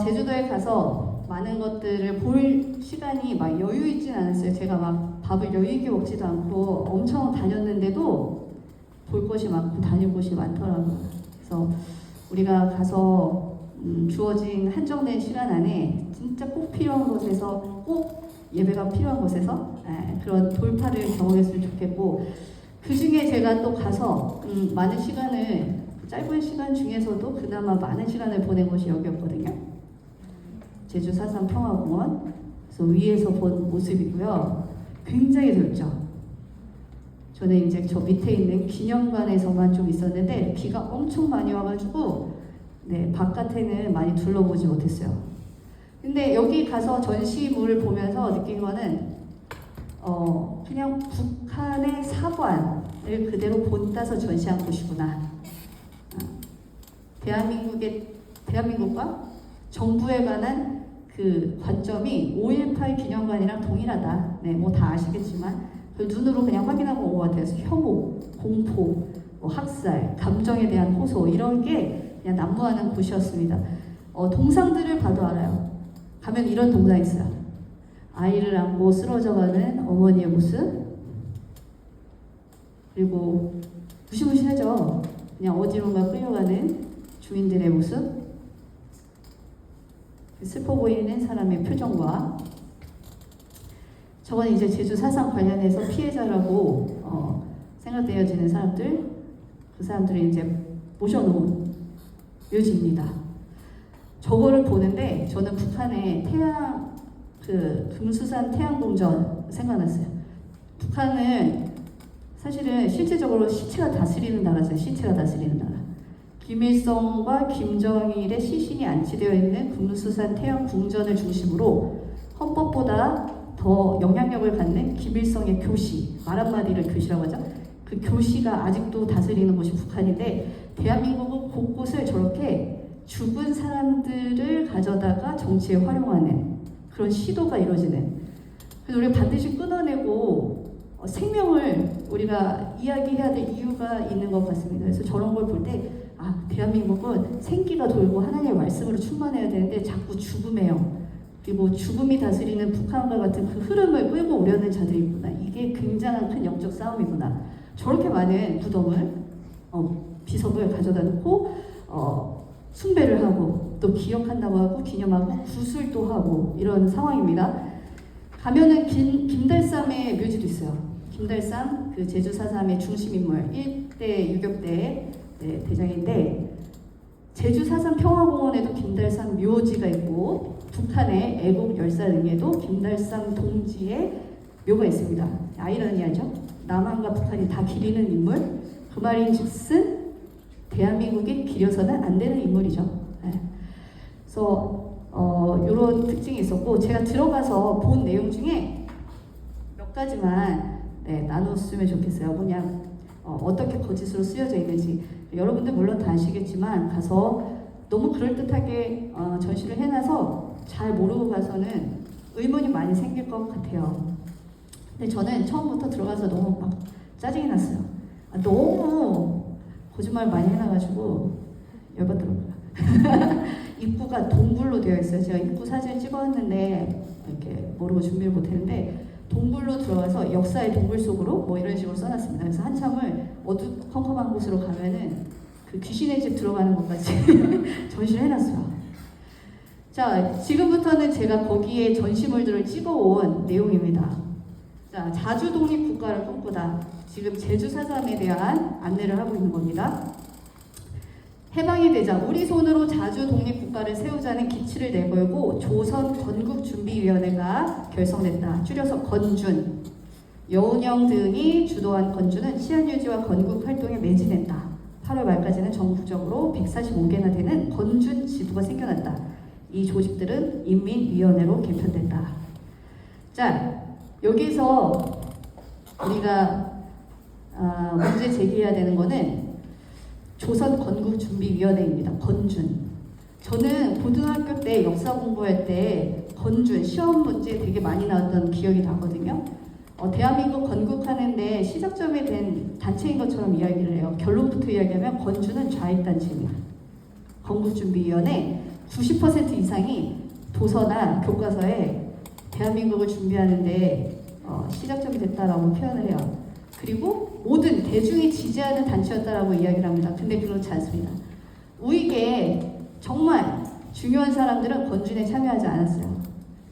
S1: 제주도에 가서 많은 것들을 볼 시간이 막 여유 있진 않았어요. 제가 막 밥을 여유 있게 먹지도 않고 엄청 다녔는데도 볼 것이 많고 다닐 곳이 많더라고요. 그래서 우리가 가서 주어진 한정된 시간 안에 진짜 꼭 필요한 곳에서, 꼭 예배가 필요한 곳에서 그런 돌파를 경험했으면 좋겠고, 그 중에 제가 또 가서 많은 시간을, 짧은 시간 중에서도 그나마 많은 시간을 보낸 곳이 여기였거든요. 제주 4.3 평화공원. 그래서 위에서 본 모습이고요. 굉장히 넓죠. 저는 이제 저 밑에 있는 기념관에서만 좀 있었는데 비가 엄청 많이 와가지고 네, 바깥에는 많이 둘러보지 못했어요. 근데 여기 가서 전시물을 보면서 느낀 거는 그냥 북한의 사관을 그대로 본따서 전시한 곳이구나. 대한민국과 정부에 관한 그 관점이 5.18 기념관이랑 동일하다. 네, 뭐 다 아시겠지만 그 눈으로 그냥 확인하고 온 것 같아요. 그래서 혐오, 공포, 뭐 학살, 감정에 대한 호소 이런 게 그냥 난무하는 곳이었습니다. 동상들을 봐도 알아요. 가면 이런 동상 있어요. 아이를 안고 쓰러져가는 어머니의 모습, 그리고 무시무시하죠. 그냥 어디론가 끌려가는 주민들의 모습, 슬퍼 보이는 사람의 표정과, 저건 이제 제주 4.3 관련해서 피해자라고 생각되어지는 사람들, 그 사람들을 이제 모셔놓은 묘지입니다. 저거를 보는데 저는 북한의 금수산 태양궁전 생각났어요. 북한은 사실은 실제적으로 시체가 다스리는 나라죠. 시체가 다스리는 나라. 김일성과 김정일의 시신이 안치되어 있는 금수산 태양궁전을 중심으로 헌법보다 더 영향력을 갖는 김일성의 교시, 말 한마디를 교시라고 하죠. 그 교시가 아직도 다스리는 곳이 북한인데, 대한민국은 곳곳을 저렇게 죽은 사람들을 가져다가 정치에 활용하는 그런 시도가 이루어지는, 그래서 우리가 반드시 끊어내고 생명을 우리가 이야기해야 될 이유가 있는 것 같습니다. 그래서 저런 걸 볼 때 대한민국은 생기가 돌고 하나님의 말씀으로 충만해야 되는데 자꾸 죽음이에요. 그리고 죽음이 다스리는 북한과 같은 그 흐름을 끌고 오려는 자들이 있구나. 이게 굉장한 큰 영적 싸움이구나. 저렇게 많은 무덤을 비석을 가져다 놓고 숭배를 하고 또 기억한다고 하고 기념하고 구술도 하고 이런 상황입니다. 가면은 김달삼의 묘지도 있어요. 김달삼, 그 제주 4.3의 중심인물 1대 유격대 대장인데, 제주 4.3 평화공원에도 김달삼 묘지가 있고 북한의 애국 열사 등에도 김달삼 동지의 묘가 있습니다. 아이러니하죠? 남한과 북한이 다 기리는 인물, 그 말인즉슨 대한민국이 기려서는 안 되는 인물이죠. 네. 그래서 이런 특징이 있었고, 제가 들어가서 본 내용 중에 몇 가지만 나눴으면 좋겠어요. 그냥 어떻게 거짓으로 쓰여져 있는지. 여러분들 물론 다 아시겠지만 가서 너무 그럴듯하게 전시를 해놔서 잘 모르고 가서는 의문이 많이 생길 것 같아요. 근데 저는 처음부터 들어가서 너무 막 짜증이 났어요. 너무 거짓말 많이 해놔가지고 열받더라고요. 입구가 동굴로 되어 있어요. 제가 입구 사진 찍었는데 이렇게 모르고 준비를 못했는데, 동굴로 들어가서 역사의 동굴 속으로 뭐 이런 식으로 써놨습니다. 그래서 한참을 어두컴컴한 곳으로 가면은 그 귀신의 집 들어가는 것까지 전시를 해놨어요. 자, 지금부터는 제가 거기에 전시물들을 찍어온 내용입니다. 자, 자주 독립국가를 꿈꾸다. 지금 제주 4.3에 대한 안내를 하고 있는 겁니다. 해방이 되자 우리 손으로 자주 독립국가를 세우자는 기치를 내걸고 조선 건국준비위원회가 결성됐다. 줄여서 건준. 여운형 등이 주도한 건준은 치안유지와 건국활동에 매진했다. 8월 말까지는 전국적으로 145개나 되는 건준 지부가 생겨났다. 이 조직들은 인민위원회로 개편됐다. 자, 여기서 우리가 문제 제기해야 되는 거는 조선 건국준비위원회입니다. 건준. 저는 고등학교 때 역사 공부할 때 건준 시험 문제 되게 많이 나왔던 기억이 나거든요. 대한민국 건국하는데 시작점이 된 단체인 것처럼 이야기를 해요. 결론부터 이야기하면 건준은 좌익단체입니다. 건국준비위원회 90% 이상이 도서나 교과서에 대한민국을 준비하는데 시작점이 됐다라고 표현을 해요. 그리고 모든 대중이 지지하는 단체였다라고 이야기를 합니다. 근데 그렇지 않습니다. 우익에 정말 중요한 사람들은 건준에 참여하지 않았어요.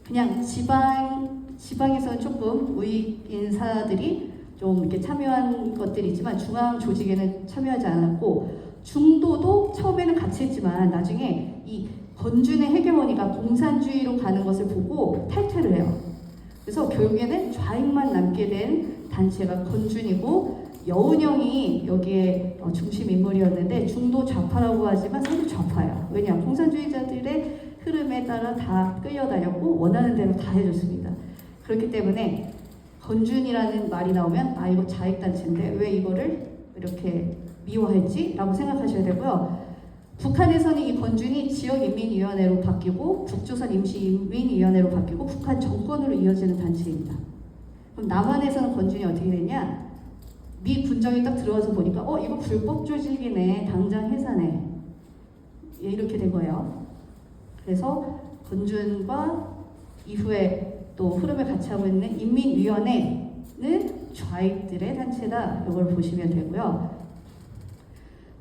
S1: 그냥 지방에서는 조금 우익 인사들이 좀 이렇게 참여한 것들이 있지만 중앙 조직에는 참여하지 않았고, 중도도 처음에는 같이 했지만 나중에 이 건준의 해결원이가 공산주의로 가는 것을 보고 탈퇴를 해요. 그래서 결국에는 좌익만 남게 된 단체가 건준이고, 여운형이 여기에 중심 인물이었는데 중도 좌파라고 하지만 사실 좌파예요. 왜냐? 공산주의자들의 흐름에 따라 다 끌려다녔고 원하는 대로 다 해줬습니다. 그렇기 때문에 건준이라는 말이 나오면 아, 이거 좌익단체인데 왜 이거를 이렇게 미워했지? 라고 생각하셔야 되고요. 북한에서는 이 건준이 지역인민위원회로 바뀌고 북조선 임시인민위원회로 바뀌고 북한 정권으로 이어지는 단체입니다. 그럼 남한에서는 건준이 어떻게 됐냐? 미 군정이 딱 들어와서 보니까 이거 불법 조직이네, 당장 해산해, 이렇게 된 거예요. 그래서 건준과 이후에 또 흐름을 같이 하고 있는 인민위원회는 좌익들의 단체다, 이걸 보시면 되고요.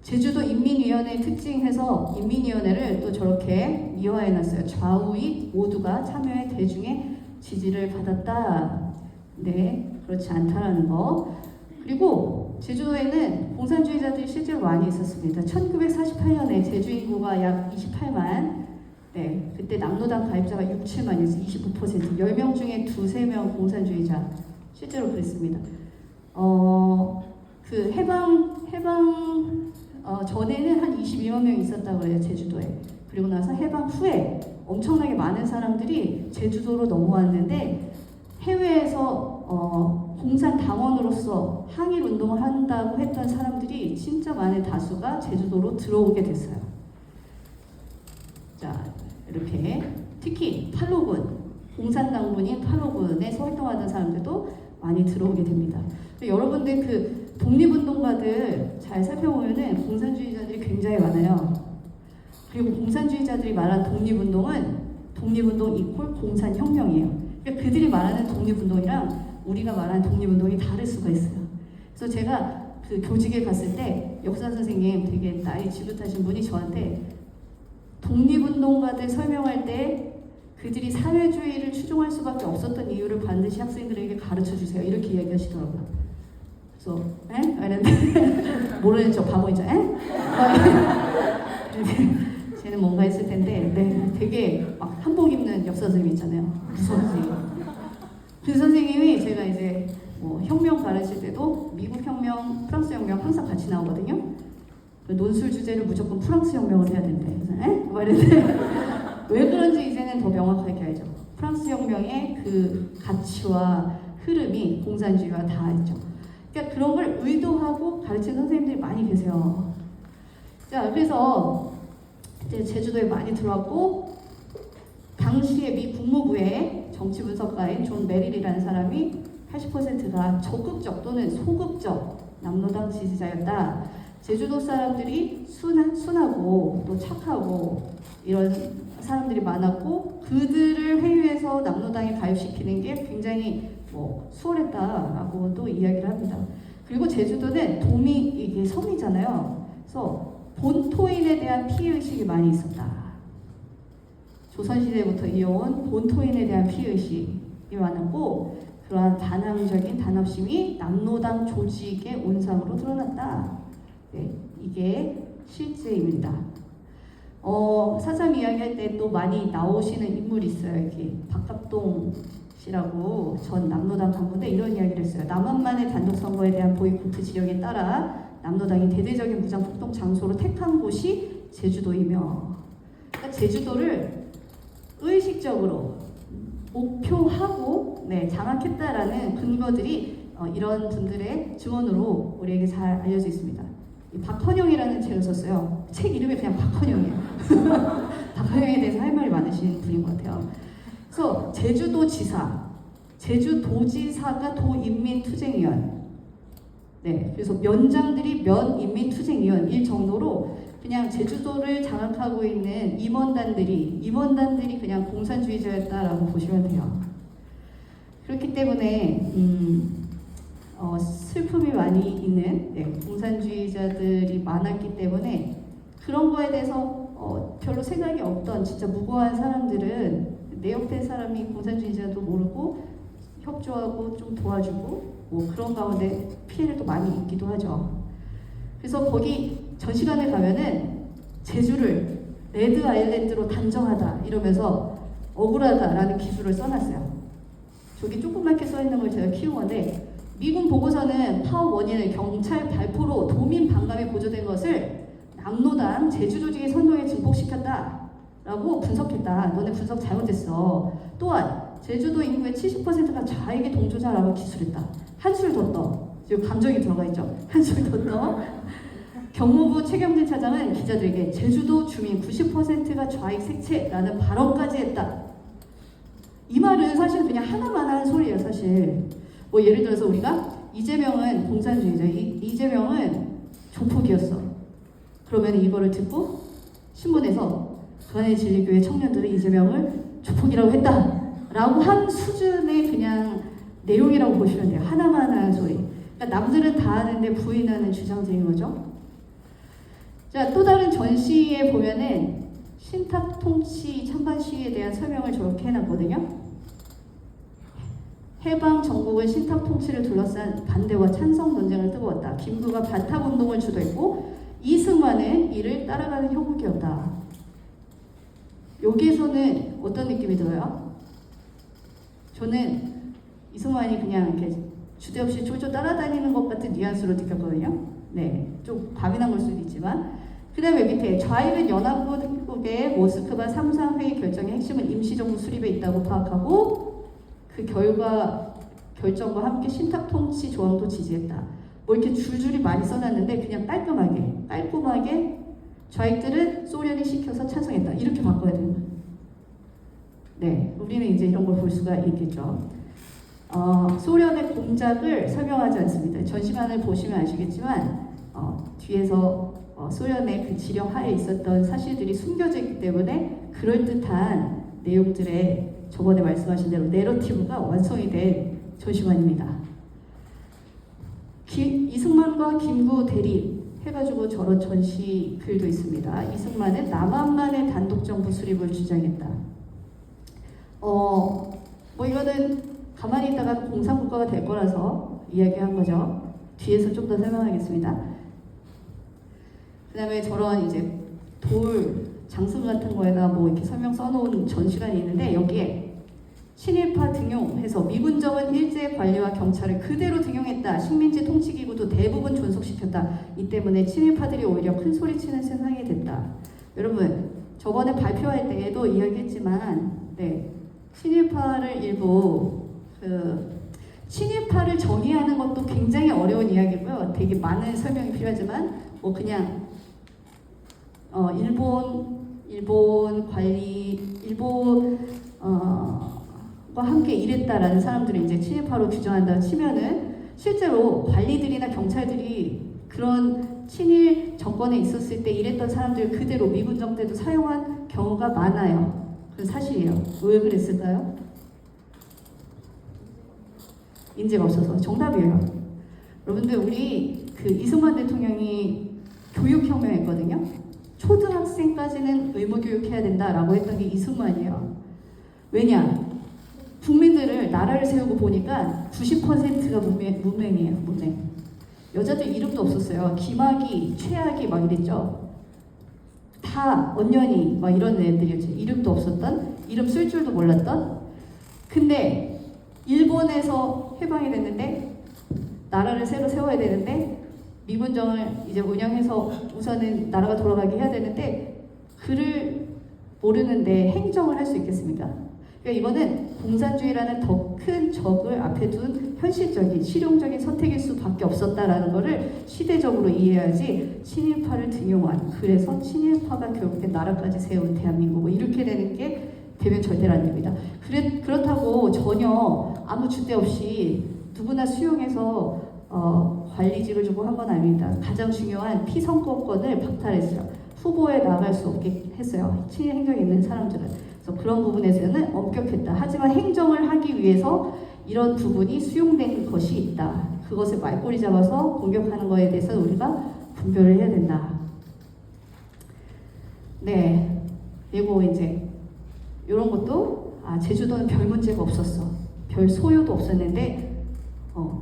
S1: 제주도 인민위원회 특징해서 인민위원회를 또 저렇게 미화해놨어요. 좌우익 모두가 참여해 대중의 지지를 받았다. 네, 그렇지 않다라는 거. 그리고 제주도에는 공산주의자들이 실제로 많이 있었습니다. 1948년에 제주 인구가 약 28만, 네, 그때 남노당 가입자가 6, 7만이었어요. 25%. 10명 중에 2, 3명 공산주의자. 실제로 그랬습니다. 그 해방 전에는 한 22만 명 있었다고 해요, 제주도에. 그리고 나서 해방 후에 엄청나게 많은 사람들이 제주도로 넘어왔는데, 해외에서 공산당원으로서 항일 운동을 한다고 했던 사람들이 진짜 많은 다수가 제주도로 들어오게 됐어요. 자, 이렇게 특히 팔로군, 공산당군인 팔로군에서 활동하던 사람들도 많이 들어오게 됩니다. 여러분들 그 독립운동가들 잘 살펴보면은 공산주의자들이 굉장히 많아요. 그리고 공산주의자들이 말한 독립운동은 독립운동 이퀄 공산혁명이에요. 그러니까 그들이 말하는 독립운동이랑 우리가 말하는 독립운동이 다를 수가 있어요. 그래서 제가 그 교직에 갔을 때 역사 선생님 되게 나이 지긋하신 분이 저한테 독립운동가들 설명할 때 그들이 사회주의를 추종할 수밖에 없었던 이유를 반드시 학생들에게 가르쳐 주세요, 이렇게 이야기하시더라고요. 그래서 이랬는데 모르는 척 바보이죠? 쟤는 뭔가 했을 텐데, 네, 되게 막 한복 입는 역사 선생님 있잖아요. 무서운 선생님. 그 선생님이 제가 이제 뭐 혁명 가르칠 때도 미국 혁명, 프랑스 혁명 항상 같이 나오거든요. 그 논술 주제를 무조건 프랑스 혁명을 해야 된대. 그래서 이랬는데 왜 그런지 이제는 더 명확하게 알죠. 프랑스 혁명의 그 가치와 흐름이 공산주의와 다 있죠. 그러니까 그런 걸 의도하고 가르치는 선생님들이 많이 계세요. 자, 그래서 이제 제주도에 많이 들어왔고, 당시에 미 국무부의 정치 분석가인 존 메릴이라는 사람이 80%가 적극적 또는 소극적 남노당 지지자였다. 제주도 사람들이 순하고 또 착하고 이런 사람들이 많았고, 그들을 회유해서 남노당에 가입시키는 게 굉장히 수월했다라고도 이야기를 합니다. 그리고 제주도는 이게 섬이잖아요. 그래서 본토인에 대한 피해의식이 많이 있었다. 조선시대부터 이어온 본토인에 대한 피해의식이 많았고, 그러한 반항적인 단합심이 남노당 조직의 온상으로 드러났다. 네, 이게 실제입니다. 사삼 이야기할 때 또 많이 나오시는 인물이 있어요. 이렇게 박갑동 씨라고 전 남노당 간부인데 이런 이야기를 했어요. 남한만의 단독 선거에 대한 보이콧 지령에 따라 남노당이 대대적인 무장 폭동 장소로 택한 곳이 제주도이며, 그러니까 제주도를 의식적으로 목표하고 장악했다라는 근거들이 이런 분들의 증언으로 우리에게 잘 알려져 있습니다. 박헌영이라는 책을 썼어요. 책 이름이 그냥 박헌영이에요. 박헌영에 대해서 할 말이 많으신 분인 것 같아요. 그래서 제주도지사, 제주도지사가 도인민투쟁위원, 그래서 면장들이 면인민투쟁위원일 정도로 그냥 제주도를 장악하고 있는 임원단들이 그냥 공산주의자였다라고 보시면 돼요. 그렇기 때문에 슬픔이 많이 있는 공산주의자들이 많았기 때문에 그런 거에 대해서 별로 생각이 없던 진짜 무고한 사람들은 내 옆에 사람이 공산주의자도 모르고 협조하고 좀 도와주고 뭐 그런 가운데 피해를 또 많이 입기도 하죠. 그래서 거기 전시관에 가면은 제주를 레드 아일랜드로 단정하다 이러면서 억울하다라는 기술을 써놨어요. 저기 조그맣게 써있는 걸 제가 키운 건데 미군 보고서는 파업 원인을 경찰 발포로 도민 반감이 고조된 것을 남로당 제주 조직의 선동에 증폭시켰다라고 분석했다. 너네 분석 잘못했어. 또한 제주도 인구의 70%가 좌익의 동조자라고 기술했다. 한술 더 떠. 지금 감정이 들어가 있죠. 한술 더 떠. 경무부 최경진 차장은 기자들에게 제주도 주민 90%가 좌익 색채라는 발언까지 했다. 이 말은 사실 그냥 하나만 하는 소리예요. 사실 뭐 예를 들어서 우리가 이재명은 공산주의자, 이재명은 조폭이었어. 그러면 이거를 듣고 신문에서 그안의 진리교회 청년들은 이재명을 조폭이라고 했다라고 한 수준의 그냥 내용이라고 보시면 돼요. 하나만 하는 소리. 그러니까 남들은 다 하는데 부인하는 주장쟁인 거죠. 자, 또 다른 전시에 보면은 신탁 통치 찬반 시위에 대한 설명을 저렇게 해놨거든요. 해방 정국은 신탁 통치를 둘러싼 반대와 찬성 논쟁을 뜨거웠다. 김구가 반탁 운동을 주도했고 이승만은 이를 따라가는 형국이었다. 여기에서는 어떤 느낌이 들어요? 저는 이승만이 그냥 이렇게 주대없이 쫄쫄 따라다니는 것 같은 뉘앙스로 느꼈거든요. 네, 좀 과민한 걸 수도 있지만. 그 다음에 밑에 좌익은 연합국의 모스크바 3상 회의 결정의 핵심은 임시정부 수립에 있다고 파악하고 그 결정과 함께 신탁 통치 조항도 지지했다. 뭐 이렇게 줄줄이 많이 써놨는데 그냥 깔끔하게 좌익들은 소련이 시켜서 찬성했다. 이렇게 바꿔야 되는 거예요. 네, 우리는 이제 이런 걸 볼 수가 있겠죠. 소련의 공작을 설명하지 않습니다. 전시관을 보시면 아시겠지만 뒤에서 소련의 그 지령 하에 있었던 사실들이 숨겨져 있기 때문에 그럴듯한 내용들의 저번에 말씀하신 대로 내러티브가 완성이 된 전시관입니다. 이승만과 김구 대립 해가지고 저런 전시 글도 있습니다. 이승만은 남한만의 단독정부 수립을 주장했다. 뭐 이거는 가만히 있다가 공산국가가 될 거라서 이야기한 거죠. 뒤에서 좀 더 설명하겠습니다. 그 다음에 저런 이제 돌 장승 같은 거에다 뭐 이렇게 설명 써놓은 전시관이 있는데 여기에 친일파 등용해서 미군정은 일제 관리와 경찰을 그대로 등용했다. 식민지 통치기구도 대부분 존속시켰다. 이 때문에 친일파들이 오히려 큰 소리치는 세상이 됐다. 여러분 저번에 발표할 때에도 이야기했지만 네, 친일파를 일부 친일파를 정의하는 것도 굉장히 어려운 이야기고요. 되게 많은 설명이 필요하지만 뭐 그냥 일본과 함께 일했다라는 사람들을 이제 친일파로 규정한다 치면은 실제로 관리들이나 경찰들이 그런 친일 정권에 있었을 때 일했던 사람들 그대로 미군정 때도 사용한 경우가 많아요. 그건 사실이에요. 왜 그랬을까요? 인재가 없어서. 정답이에요. 여러분들 우리 그 이승만 대통령이 교육혁명했거든요. 초등학생까지는 의무교육해야 된다라고 했던 게 이승만이에요. 왜냐? 국민들을 나라를 세우고 보니까 90%가 문맹이에요. 문맹. 여자들 이름도 없었어요. 김학이, 최학이 막 이랬죠. 다 언년이 막 이런 애들이었죠. 이름도 없었던, 이름 쓸 줄도 몰랐던. 근데 일본에서 해방이 됐는데 나라를 새로 세워야 되는데 미군정을 이제 운영해서 우선은 나라가 돌아가게 해야 되는데 글을 모르는데 행정을 할 수 있겠습니까? 그러니까 이거는 공산주의라는 더 큰 적을 앞에 둔 현실적인 실용적인 선택일 수밖에 없었다라는 것을 시대적으로 이해해야지. 친일파를 등용한, 그래서 친일파가 결국엔 나라까지 세운 대한민국 뭐 이렇게 되면 절대로 안 됩니다. 그렇다고 전혀 아무 주대 없이 누구나 수용해서 관리직을 주고 한 건 아닙니다. 가장 중요한 피선거권을 박탈했어요. 후보에 나갈 수 없게 했어요. 친일 행정에 있는 사람들은. 그래서 그런 부분에서는 엄격했다. 하지만 행정을 하기 위해서 이런 부분이 수용된 것이 있다. 그것을 말꼬리 잡아서 공격하는 거에 대해서 우리가 분별을 해야 된다. 네. 그리고 이제 이런 것도 제주도는 별 문제가 없었어. 별 소요도 없었는데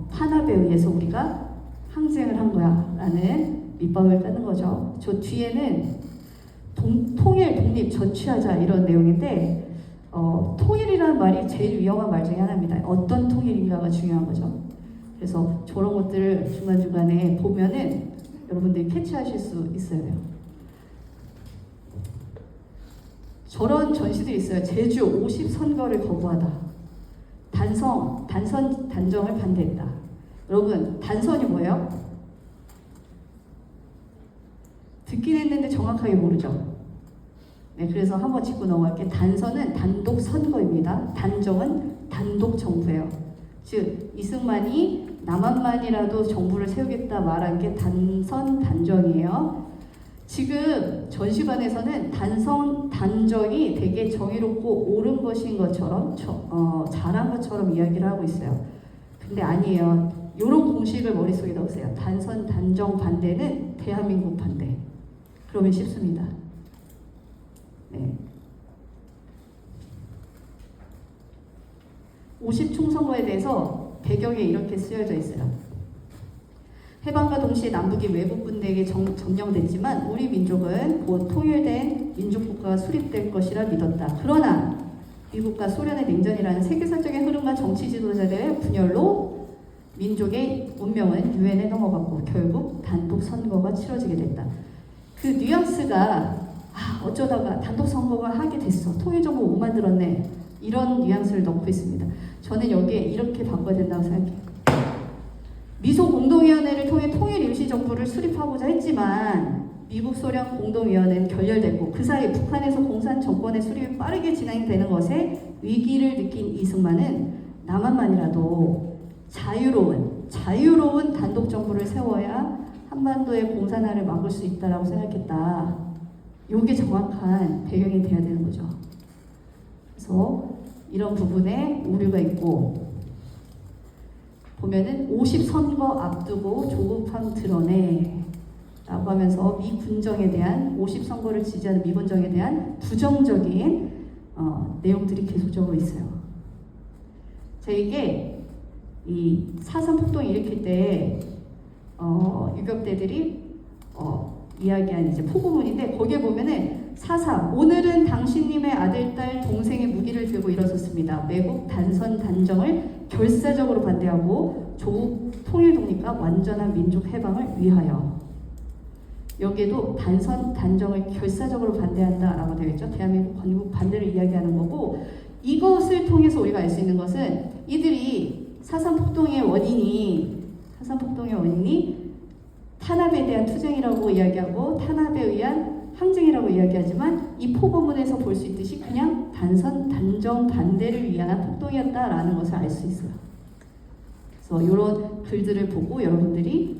S1: 탄압에 의해서 우리가 항쟁을 한 거야 라는 밑밥을 까는 거죠. 저 뒤에는 통일, 독립, 전취하자 이런 내용인데 통일이라는 말이 제일 위험한 말 중에 하나입니다. 어떤 통일인가가 중요한 거죠. 그래서 저런 것들을 중간중간에 보면은 여러분들이 캐치하실 수 있어요. 저런 전시들이 있어요. 제주 50선거를 거부하다. 단정을 반대했다. 여러분, 단선이 뭐예요? 듣긴 했는데 정확하게 모르죠. 네, 그래서 한번 짚고 넘어갈게요. 단선은 단독 선거입니다. 단정은 단독 정부예요. 즉, 이승만이 남한만이라도 정부를 세우겠다 말한 게 단정이에요. 지금 전시관에서는 단정이 되게 정의롭고 옳은 것인 것처럼 잘한 것처럼 이야기를 하고 있어요. 근데 아니에요. 이런 공식을 머릿속에 넣으세요. 단정 반대는 대한민국 반대. 그러면 쉽습니다. 네. 50총선거에 대해서 배경에 이렇게 쓰여져 있어요. 해방과 동시에 남북이 외국 군대에게 점령됐지만 우리 민족은 곧 통일된 민족국가가 수립될 것이라 믿었다. 그러나 미국과 소련의 냉전이라는 세계사적인 흐름과 정치 지도자들의 분열로 민족의 운명은 유엔에 넘어갔고 결국 단독 선거가 치러지게 됐다. 그 뉘앙스가 어쩌다가 단독 선거가 하게 됐어. 통일정부 못 만들었네. 이런 뉘앙스를 넣고 있습니다. 저는 여기에 이렇게 바꿔야 된다고 생각해요. 미소 공동위원회를 통해 통일 임시정부를 수립하고자 했지만 미국 소련 공동위원회는 결렬됐고 그 사이 북한에서 공산 정권의 수립이 빠르게 진행되는 것에 위기를 느낀 이승만은 남한만이라도 자유로운 단독 정부를 세워야 한반도의 공산화를 막을 수 있다라고 생각했다. 이게 정확한 배경이 돼야 되는 거죠. 그래서 이런 부분에 오류가 있고 보면은 50선거 앞두고 조급함 드러내 라고 하면서 미군정에 대한 50선거를 지지하는 미군정에 대한 부정적인 내용들이 계속적으로 있어요. 자, 이게 이 4.3 폭동을 일으킬 때 유격대들이 이야기한 이제 포고문인데 거기에 보면은 4.3 오늘은 당신님의 아들, 딸, 동생의 무기를 들고 일어섰습니다. 매국 단정을 결사적으로 반대하고 조국 통일 독립과 완전한 민족 해방을 위하여. 여기에도 단정을 결사적으로 반대한다라고 되어 있죠. 대한민국 건국 반대를 이야기하는 거고 이것을 통해서 우리가 알 수 있는 것은 이들이 4.3 폭동의 원인이 탄압에 대한 투쟁이라고 이야기하고 탄압에 의한 항쟁이라고 이야기하지만 이 포고문에서 볼 수 있듯이 그냥 단정 반대를 위한 폭동이었다라는 것을 알 수 있어요. 그래서 이런 글들을 보고 여러분들이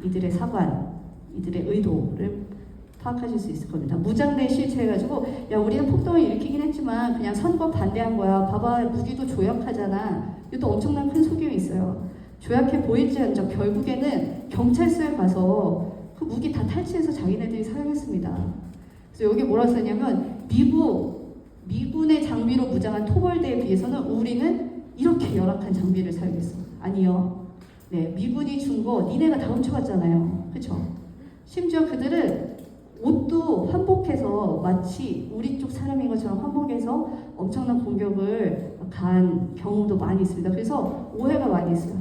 S1: 이들의 사관, 이들의 의도를 파악하실 수 있을 겁니다. 무장대 실체해가지고 야 우리는 폭동을 일으키긴 했지만 그냥 선거 반대한 거야. 봐봐 무기도 조약하잖아. 이것도 엄청난 큰 속임이 있어요. 조약해 보일지언정 결국에는 경찰서에 가서 그 무기 다 탈취해서 자기네들이 사용했습니다. 그래서 여기 뭐라 썼냐면 미군의 장비로 무장한 토벌대에 비해서는 우리는 이렇게 열악한 장비를 사용했어. 아니요. 네, 미군이 준 거 니네가 다 훔쳐갔잖아요. 그렇죠? 심지어 그들은 옷도 환복해서 마치 우리 쪽 사람인 것처럼 환복해서 엄청난 공격을 간 경우도 많이 있습니다. 그래서 오해가 많이 있어요.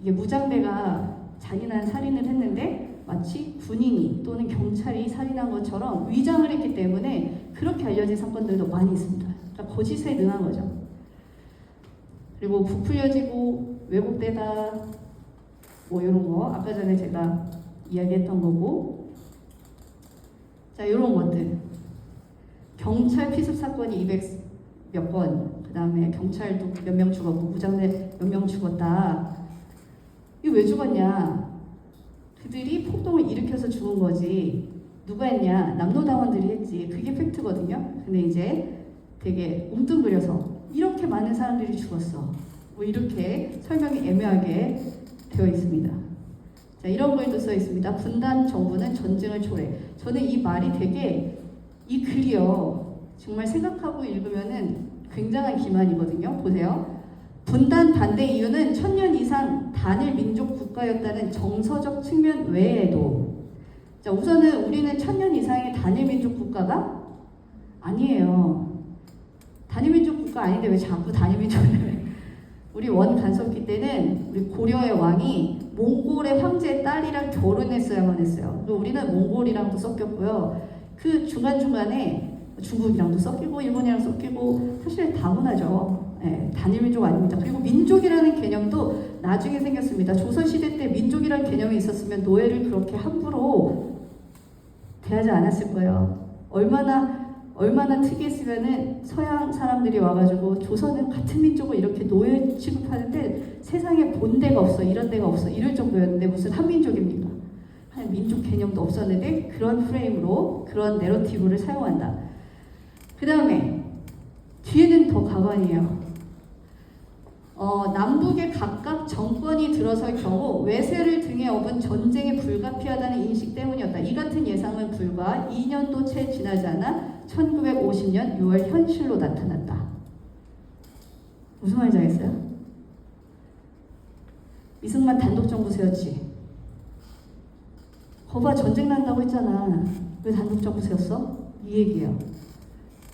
S1: 이게 무장대가 잔인한 살인을 했는데 마치 군인이 또는 경찰이 살인한 것처럼 위장을 했기 때문에 그렇게 알려진 사건들도 많이 있습니다. 그러니까 거짓에 능한 거죠. 그리고 부풀려지고 왜곡되다 뭐 이런 거 아까 전에 제가 이야기했던 거고 자 이런 것들 경찰 피습 사건이 200 몇 건, 그 다음에 경찰도 몇 명 죽었고 무장대 몇 명 죽었다. 이거 왜 죽었냐? 그들이 폭동을 일으켜서 죽은 거지. 누가 했냐? 남노당원들이 했지. 그게 팩트거든요. 근데 이제 되게 웅뚱그려서 이렇게 많은 사람들이 죽었어. 뭐 이렇게 설명이 애매하게 되어 있습니다. 자, 이런 글도 써 있습니다. 분단 정부는 전쟁을 초래. 저는 이 말이 되게 이 글이요. 정말 생각하고 읽으면은 굉장한 기만이거든요. 보세요. 분단 반대 이유는 1000년 이상 단일 민족 국가였다는 정서적 측면 외에도, 자, 우선은 우리는 1000년 이상의 단일 민족 국가가 아니에요. 단일 민족 국가 아닌데 왜 자꾸 단일 민족을 해? 우리 원간섭기 때는 우리 고려의 왕이 몽골의 황제의 딸이랑 결혼했어야만 했어요. 또 우리는 몽골이랑도 섞였고요. 그 중간중간에 중국이랑도 섞이고 일본이랑 섞이고 사실 다문화죠. 네, 단일 민족 아닙니다. 그리고 민족이라는 개념도 나중에 생겼습니다. 조선시대 때 민족이라는 개념이 있었으면 노예를 그렇게 함부로 대하지 않았을 거예요. 얼마나 특이했으면은 서양 사람들이 와가지고 조선은 같은 민족을 이렇게 노예 취급하는데 세상에 본 데가 없어, 이런 데가 없어, 이럴 정도였는데 무슨 한민족입니까? 한 민족 개념도 없었는데 그런 프레임으로 그런 내러티브를 사용한다. 그 다음에 뒤에는 더 가관이에요. 남북에 각각 정권이 들어설 경우 외세를 등에 업은 전쟁이 불가피하다는 인식 때문이었다. 이 같은 예상은 불과 2년도 채 지나지 않아 1950년 6월 현실로 나타났다. 무슨 말인지 알겠어요? 이승만 단독 정부 세웠지. 거봐 전쟁 난다고 했잖아. 왜 단독 정부 세웠어? 이 얘기예요.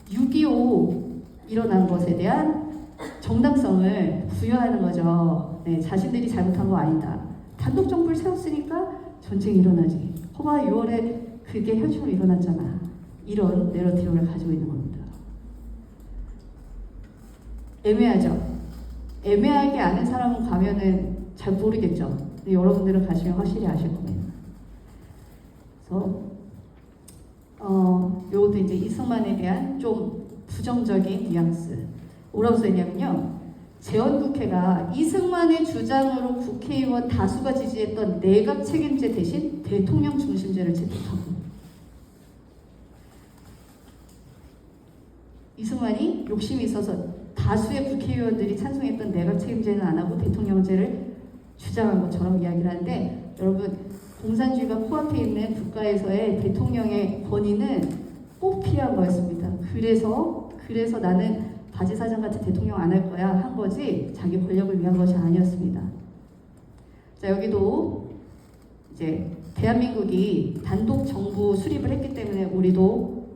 S1: 6.25 일어난 것에 대한 정당성을 부여하는 거죠. 네, 자신들이 잘못한 거 아니다. 단독 정부를 세웠으니까 전쟁이 일어나지. 거봐 6월에 그게 현실로 일어났잖아. 이런 내러티브를 가지고 있는 겁니다. 애매하죠? 애매하게 아는 사람은 가면은 잘 모르겠죠. 근데 여러분들은 가시면 확실히 아실 겁니다. 그래서 요것도 이제 이승만에 대한 좀 부정적인 뉘앙스. 뭐라고 써있냐면요. 재헌국회가 이승만의 주장으로 국회의원 다수가 지지했던 내각 책임제 대신 대통령 중심제를 채택하고, 이승만이 욕심이 있어서 다수의 국회의원들이 찬성했던 내각 책임제는 안 하고 대통령제를 주장한 것처럼 이야기를 하는데, 여러분 공산주의가 코앞에 있는 국가에서의 대통령의 권위는 꼭 필요한 거였습니다. 그래서 나는 바지사장 같은 대통령 안 할 거야 한 거지 자기 권력을 위한 것이 아니었습니다. 자, 여기도 이제 대한민국이 단독 정부 수립을 했기 때문에 우리도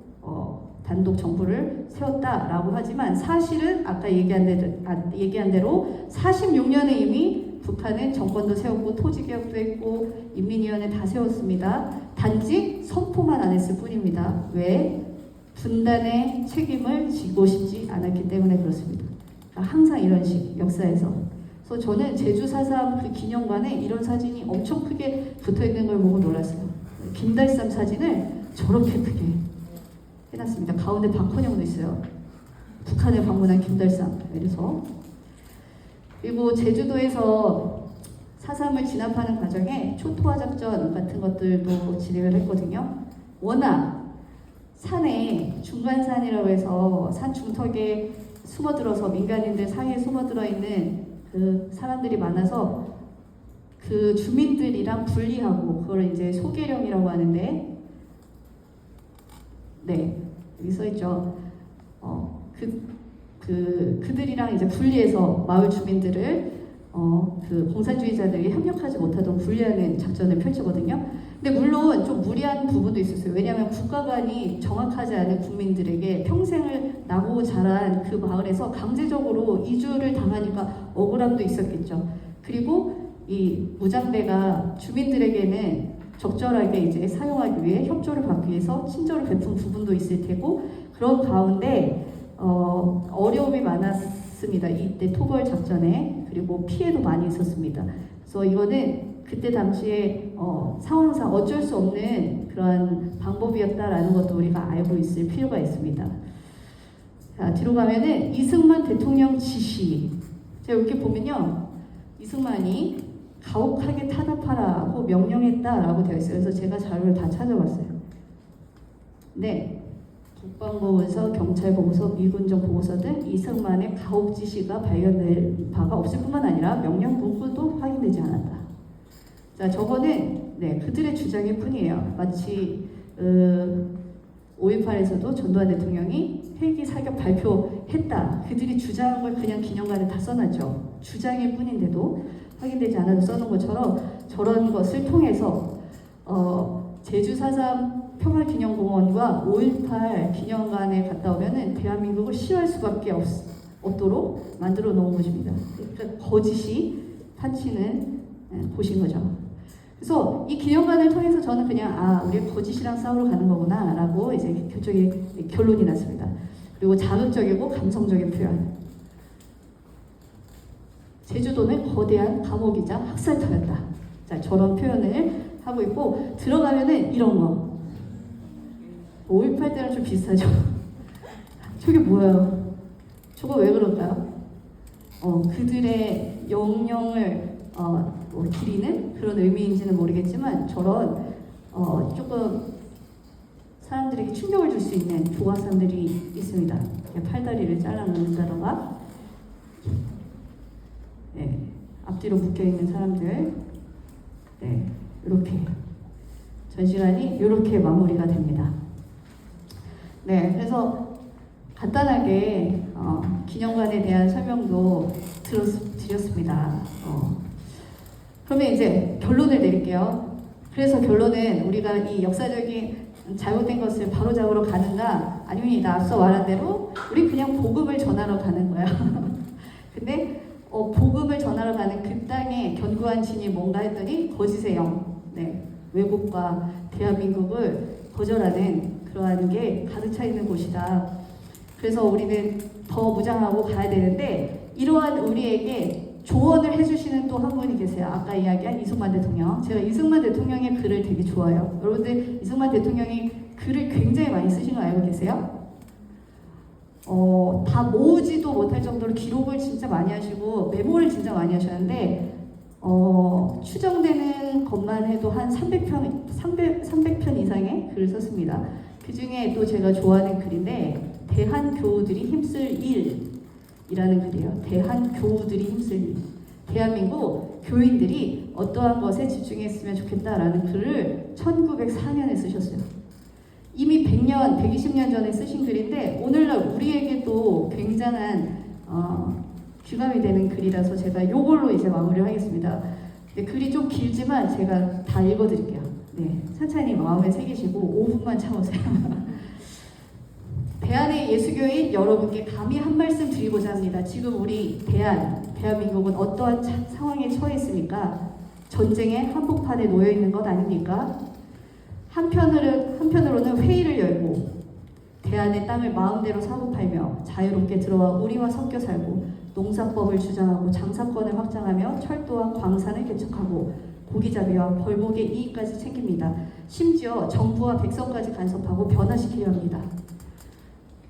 S1: 단독 정부를 세웠다라고 하지만 사실은 아까 얘기한 대로 46년에 이미 북한은 정권도 세웠고 토지개혁도 했고 인민위원회 다 세웠습니다. 단지 선포만 안 했을 뿐입니다. 왜? 분단의 책임을 지고 싶지 않았기 때문에 그렇습니다. 그러니까 항상 이런 식 역사에서. 그래서 저는 제주 4.3 그 기념관에 이런 사진이 엄청 크게 붙어있는 걸 보고 놀랐어요. 김달삼 사진을 저렇게 크게 해놨습니다. 가운데 박헌영도 있어요. 북한을 방문한 김달삼. 그래서 그리고 제주도에서 4.3을 진압하는 과정에 초토화 작전 같은 것들도 진행을 했거든요. 워낙 산에 중간산이라고 해서 산 중턱에 숨어들어서 민간인들 사이에 숨어들어 있는 그 사람들이 많아서 그 주민들이랑 분리하고 그걸 이제 소계령이라고 하는데, 네 여기 써 있죠. 그들이랑 이제 분리해서 마을 주민들을 그 공산주의자들이 협력하지 못하도록 분리하는 작전을 펼치거든요. 근데 물론 좀 무리한 부분도 있었어요. 왜냐하면 국가관이 정확하지 않은 국민들에게 평생을 나고 자란 그 마을에서 강제적으로 이주를 당하니까 억울함도 있었겠죠. 그리고 이 무장대가 주민들에게는 적절하게 이제 사용하기 위해 협조를 받기 위해서 친절을 베푼 부분도 있을 테고, 그런 가운데 어려움이 많았습니다. 이때 토벌 작전에. 그리고 피해도 많이 있었습니다. 그래서 이거는 그때 당시에 상황상 어쩔 수 없는 그런 방법이었다라는 것도 우리가 알고 있을 필요가 있습니다. 자, 뒤로 가면은 이승만 대통령 지시. 자, 이렇게 보면요. 이승만이 가혹하게 탄압하라고 명령했다라고 되어 있어요. 그래서 제가 자료를 다 찾아봤어요. 네. 국방보고서, 경찰보고서, 미군정 보고서 등 이승만의 가혹 지시가 발견될 바가 없을 뿐만 아니라 명령 문구도 확인되지 않았다. 자, 저거는 네, 그들의 주장일 뿐이에요. 마치 5.18에서도 전두환 대통령이 헬기 사격 발표했다. 그들이 주장한 걸 그냥 기념관에 다 써놨죠. 주장일 뿐인데도 확인되지 않아도 써놓은 것처럼 저런 것을 통해서 제주 4.3 평화기념공원과 5.18 기념관에 갔다 오면은 대한민국을 시할 수밖에 없도록 만들어 놓은 것입니다. 그러니까 거짓이 판치는 곳인 거죠. 그래서 이 기념관을 통해서 저는 그냥 우리 거짓이랑 싸우러 가는 거구나 라고 이제 결론이 났습니다. 그리고 자극적이고 감성적인 표현. 제주도는 거대한 감옥이자 학살터였다. 자, 저런 표현을 하고 있고, 들어가면은 이런 거. 5.18 때랑 좀 비슷하죠? 저게 뭐예요? 저거 왜 그럴까요? 그들의 영령을 기리는 그런 의미인지는 모르겠지만, 저런 조금 사람들에게 충격을 줄 수 있는 조각상들이 있습니다. 팔다리를 잘라놓는다던가, 네, 앞뒤로 묶여있는 사람들, 네, 이렇게 전시관이 이렇게 마무리가 됩니다. 네, 그래서 간단하게 기념관에 대한 설명도 드렸습니다. 그러면 이제 결론을 내릴게요. 그래서 결론은 우리가 이 역사적인 잘못된 것을 바로잡으러 가는가, 아닙니다. 앞서 말한 대로 우리 그냥 복음을 전하러 가는 거야. 근데 복음을 전하러 가는 그 땅에 견고한 진이 뭔가 했더니 거짓의 영, 네, 외국과 대한민국을 거절하는 그러한 게 가득 차 있는 곳이다. 그래서 우리는 더 무장하고 가야 되는데, 이러한 우리에게 조언을 해주시는 또 한 분이 계세요. 아까 이야기한 이승만 대통령. 제가 이승만 대통령의 글을 되게 좋아해요. 여러분들 이승만 대통령이 글을 굉장히 많이 쓰신 거 알고 계세요? 다 모으지도 못할 정도로 기록을 진짜 많이 하시고 메모를 진짜 많이 하셨는데, 추정되는 것만 해도 한 300편 이상의 글을 썼습니다. 그 중에 또 제가 좋아하는 글인데, 대한교우들이 힘쓸 일이라는 글이에요. 대한교우들이 힘쓸 일. 대한민국 교인들이 어떠한 것에 집중했으면 좋겠다라는 글을 1904년에 쓰셨어요. 이미 100년, 120년 전에 쓰신 글인데 오늘날 우리에게도 굉장한 귀감이 되는 글이라서 제가 이걸로 이제 마무리를 하겠습니다. 네, 글이 좀 길지만 제가 다 읽어드릴게요. 네, 천천히 마음에 새기시고 5분만 참으세요. 대한의 예수교인 여러분께 감히 한 말씀 드리고자 합니다. 지금 우리 대한민국은 어떠한 상황에 처해 있습니까? 전쟁의 한복판에 놓여 있는 것 아닙니까? 한편으로는 회의를 열고 대한의 땅을 마음대로 사고 팔며 자유롭게 들어와 우리와 섞여 살고 농사법을 주장하고 장사권을 확장하며 철도와 광산을 개척하고 고기잡이와 벌목의 이익까지 챙깁니다. 심지어 정부와 백성까지 간섭하고 변화시키려 합니다.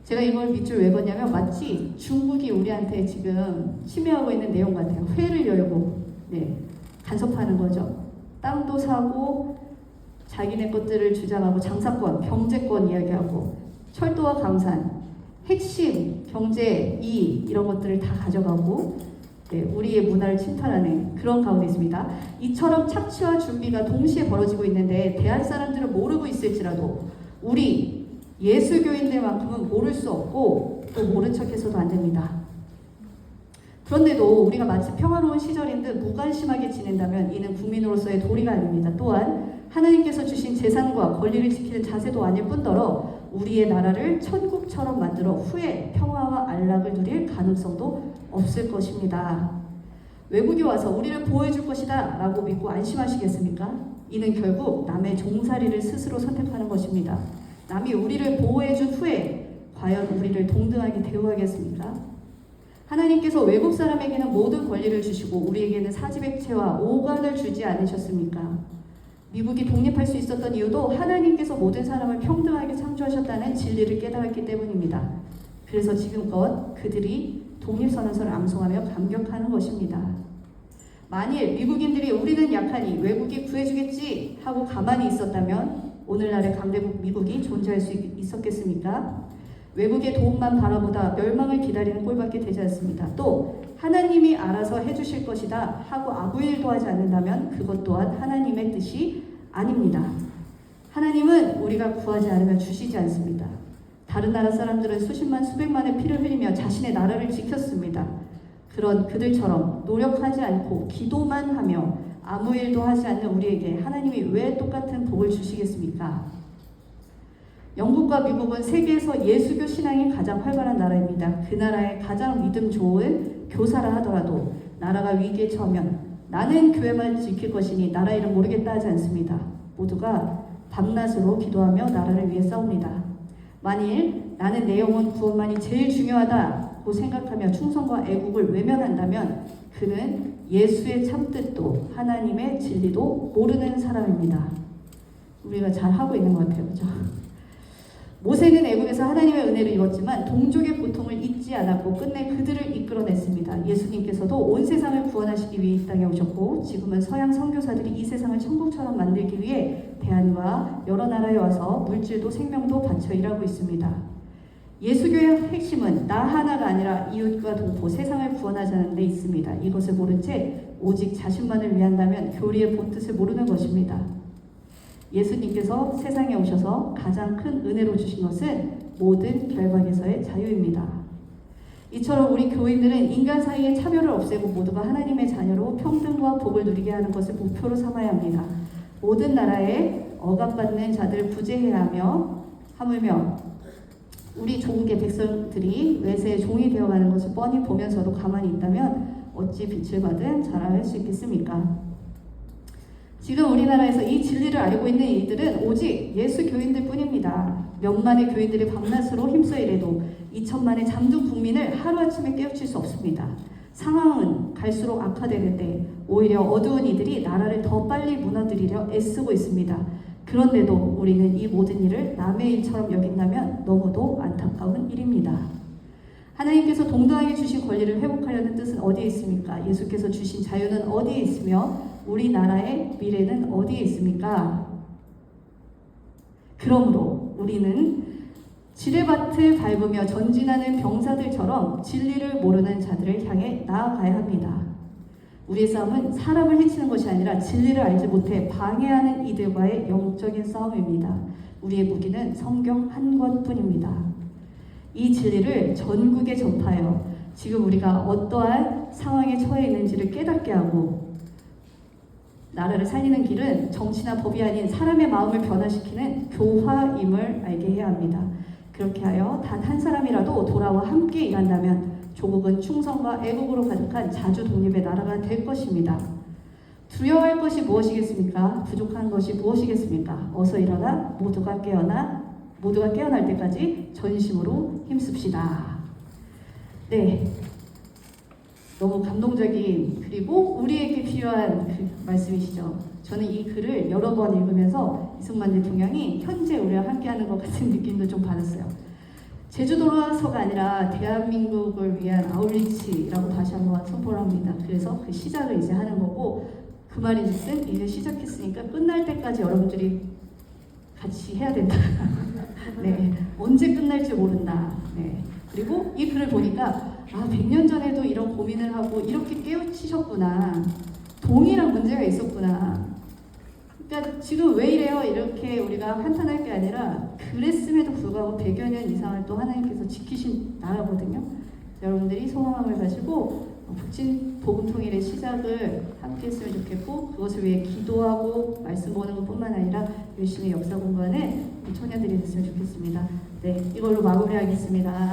S1: 제가 이걸 밑줄 왜 걷냐면 마치 중국이 우리한테 지금 침해하고 있는 내용 같아요. 회를 열고 간섭하는 거죠. 땅도 사고 자기네 것들을 주장하고 장사권, 경제권 이야기하고 철도와 강산, 핵심 경제 이익 이런 것들을 다 가져가고 우리의 문화를 침탈하는 그런 가운데 있습니다. 이처럼 착취와 준비가 동시에 벌어지고 있는데 대한 사람들은 모르고 있을지라도 우리 예수교인들만큼은 모를 수 없고 또 모른 척해서도 안 됩니다. 그런데도 우리가 마치 평화로운 시절인 듯 무관심하게 지낸다면 이는 국민으로서의 도리가 아닙니다. 또한 하나님께서 주신 재산과 권리를 지키는 자세도 아닐 뿐더러 우리의 나라를 천국처럼 만들어 후에 평화와 안락을 누릴 가능성도 없을 것입니다. 외국이 와서 우리를 보호해줄 것이다 라고 믿고 안심하시겠습니까? 이는 결국 남의 종살이를 스스로 선택하는 것입니다. 남이 우리를 보호해준 후에 과연 우리를 동등하게 대우하겠습니까? 하나님께서 외국 사람에게는 모든 권리를 주시고 우리에게는 사지백체와 오간을 주지 않으셨습니까? 미국이 독립할 수 있었던 이유도 하나님께서 모든 사람을 평등하게 창조하셨다는 진리를 깨달았기 때문입니다. 그래서 지금껏 그들이 독립선언서를 암송하며 감격하는 것입니다. 만일 미국인들이 우리는 약하니 외국이 구해주겠지 하고 가만히 있었다면 오늘날의 강대국 미국이 존재할 수 있었겠습니까? 외국의 도움만 바라보다 멸망을 기다리는 꼴밖에 되지 않습니다. 또 하나님이 알아서 해주실 것이다 하고 아무 일도 하지 않는다면 그것 또한 하나님의 뜻이 아닙니다. 하나님은 우리가 구하지 않으면 주시지 않습니다. 다른 나라 사람들은 수십만 수백만의 피를 흘리며 자신의 나라를 지켰습니다. 그런 그들처럼 노력하지 않고 기도만 하며 아무 일도 하지 않는 우리에게 하나님이 왜 똑같은 복을 주시겠습니까? 영국과 미국은 세계에서 예수교 신앙이 가장 활발한 나라입니다. 그 나라의 가장 믿음 좋은 교사라 하더라도 나라가 위기에 처하면 나는 교회만 지킬 것이니 나라 일은 모르겠다 하지 않습니다. 모두가 밤낮으로 기도하며 나라를 위해 싸웁니다. 만일 나는 내 영혼 구원만이 제일 중요하다고 생각하며 충성과 애국을 외면한다면 그는 예수의 참뜻도 하나님의 진리도 모르는 사람입니다. 우리가 잘 하고 있는 것 같아요. 그렇죠? 모세는 애국에서 하나님의 은혜를 입었지만 동족의 고통을 잊지 않았고 끝내 그들을 이끌어냈습니다. 예수님께서도 온 세상을 구원하시기 위해 이 땅에 오셨고 지금은 서양 선교사들이 이 세상을 천국처럼 만들기 위해 대한과 여러 나라에 와서 물질도 생명도 바쳐 일하고 있습니다. 예수교의 핵심은 나 하나가 아니라 이웃과 동포 세상을 구원하자는 데 있습니다. 이것을 모른 채 오직 자신만을 위한다면 교리의 본뜻을 모르는 것입니다. 예수님께서 세상에 오셔서 가장 큰 은혜로 주신 것은 모든 결박에서의 자유입니다. 이처럼 우리 교인들은 인간 사이의 차별을 없애고 모두가 하나님의 자녀로 평등과 복을 누리게 하는 것을 목표로 삼아야 합니다. 모든 나라에 억압받는 자들을 구제해야 하며 하물며 우리 종국의 백성들이 외세의 종이 되어가는 것을 뻔히 보면서도 가만히 있다면 어찌 빛을 받은 자라할 수 있겠습니까? 지금 우리나라에서 이 진리를 알고 있는 이들은 오직 예수 교인들 뿐입니다. 몇만의 교인들이 밤낮으로 힘써 일해도 2천만의 잠든 국민을 하루아침에 깨우칠 수 없습니다. 상황은 갈수록 악화되는데 오히려 어두운 이들이 나라를 더 빨리 무너뜨리려 애쓰고 있습니다. 그런데도 우리는 이 모든 일을 남의 일처럼 여긴다면 너무도 안타까운 일입니다. 하나님께서 동등하게 주신 권리를 회복하려는 뜻은 어디에 있습니까? 예수께서 주신 자유는 어디에 있으며 우리나라의 미래는 어디에 있습니까? 그러므로 우리는 지뢰밭을 밟으며 전진하는 병사들처럼 진리를 모르는 자들을 향해 나아가야 합니다. 우리의 싸움은 사람을 해치는 것이 아니라 진리를 알지 못해 방해하는 이들과의 영적인 싸움입니다. 우리의 무기는 성경 한 권뿐입니다. 이 진리를 전국에 전파하여 지금 우리가 어떠한 상황에 처해 있는지를 깨닫게 하고 나라를 살리는 길은 정치나 법이 아닌 사람의 마음을 변화시키는 교화임을 알게 해야 합니다. 그렇게 하여 단 한 사람이라도 돌아와 함께 일한다면 조국은 충성과 애국으로 가득한 자주 독립의 나라가 될 것입니다. 두려워할 것이 무엇이겠습니까? 부족한 것이 무엇이겠습니까? 어서 일어나 모두가 깨어날 때까지 전심으로 힘씁시다. 네, 너무 감동적인 그리고 우리에게 필요한 그 말씀이시죠. 저는 이 글을 여러 번 읽으면서 이승만 대통령이 현재 우리와 함께하는 것 같은 느낌도 좀 받았어요. 제주도로서가 아니라 대한민국을 위한 아울리치라고 다시 한번 선포를 합니다. 그래서 그 시작을 이제 하는 거고 그 말인즉슨 이제 시작했으니까 끝날 때까지 여러분들이 같이 해야 된다. 네, 언제 끝날지 모른다. 네. 그리고 이 글을 보니까 100년 전에도 이런 고민을 하고 이렇게 깨우치셨구나. 동일한 문제가 있었구나. 그러니까 지금 왜 이래요? 이렇게 우리가 한탄할 게 아니라 그랬음에도 불구하고 100여 년 이상을 또 하나님께서 지키신 나라거든요. 여러분들이 소망을 가지고 북진 복음통일의 시작을 함께 했으면 좋겠고 그것을 위해 기도하고 말씀 보는 것뿐만 아니라 열심히 역사 공부하는 우리 청년들이 됐으면 좋겠습니다. 네, 이걸로 마무리하겠습니다.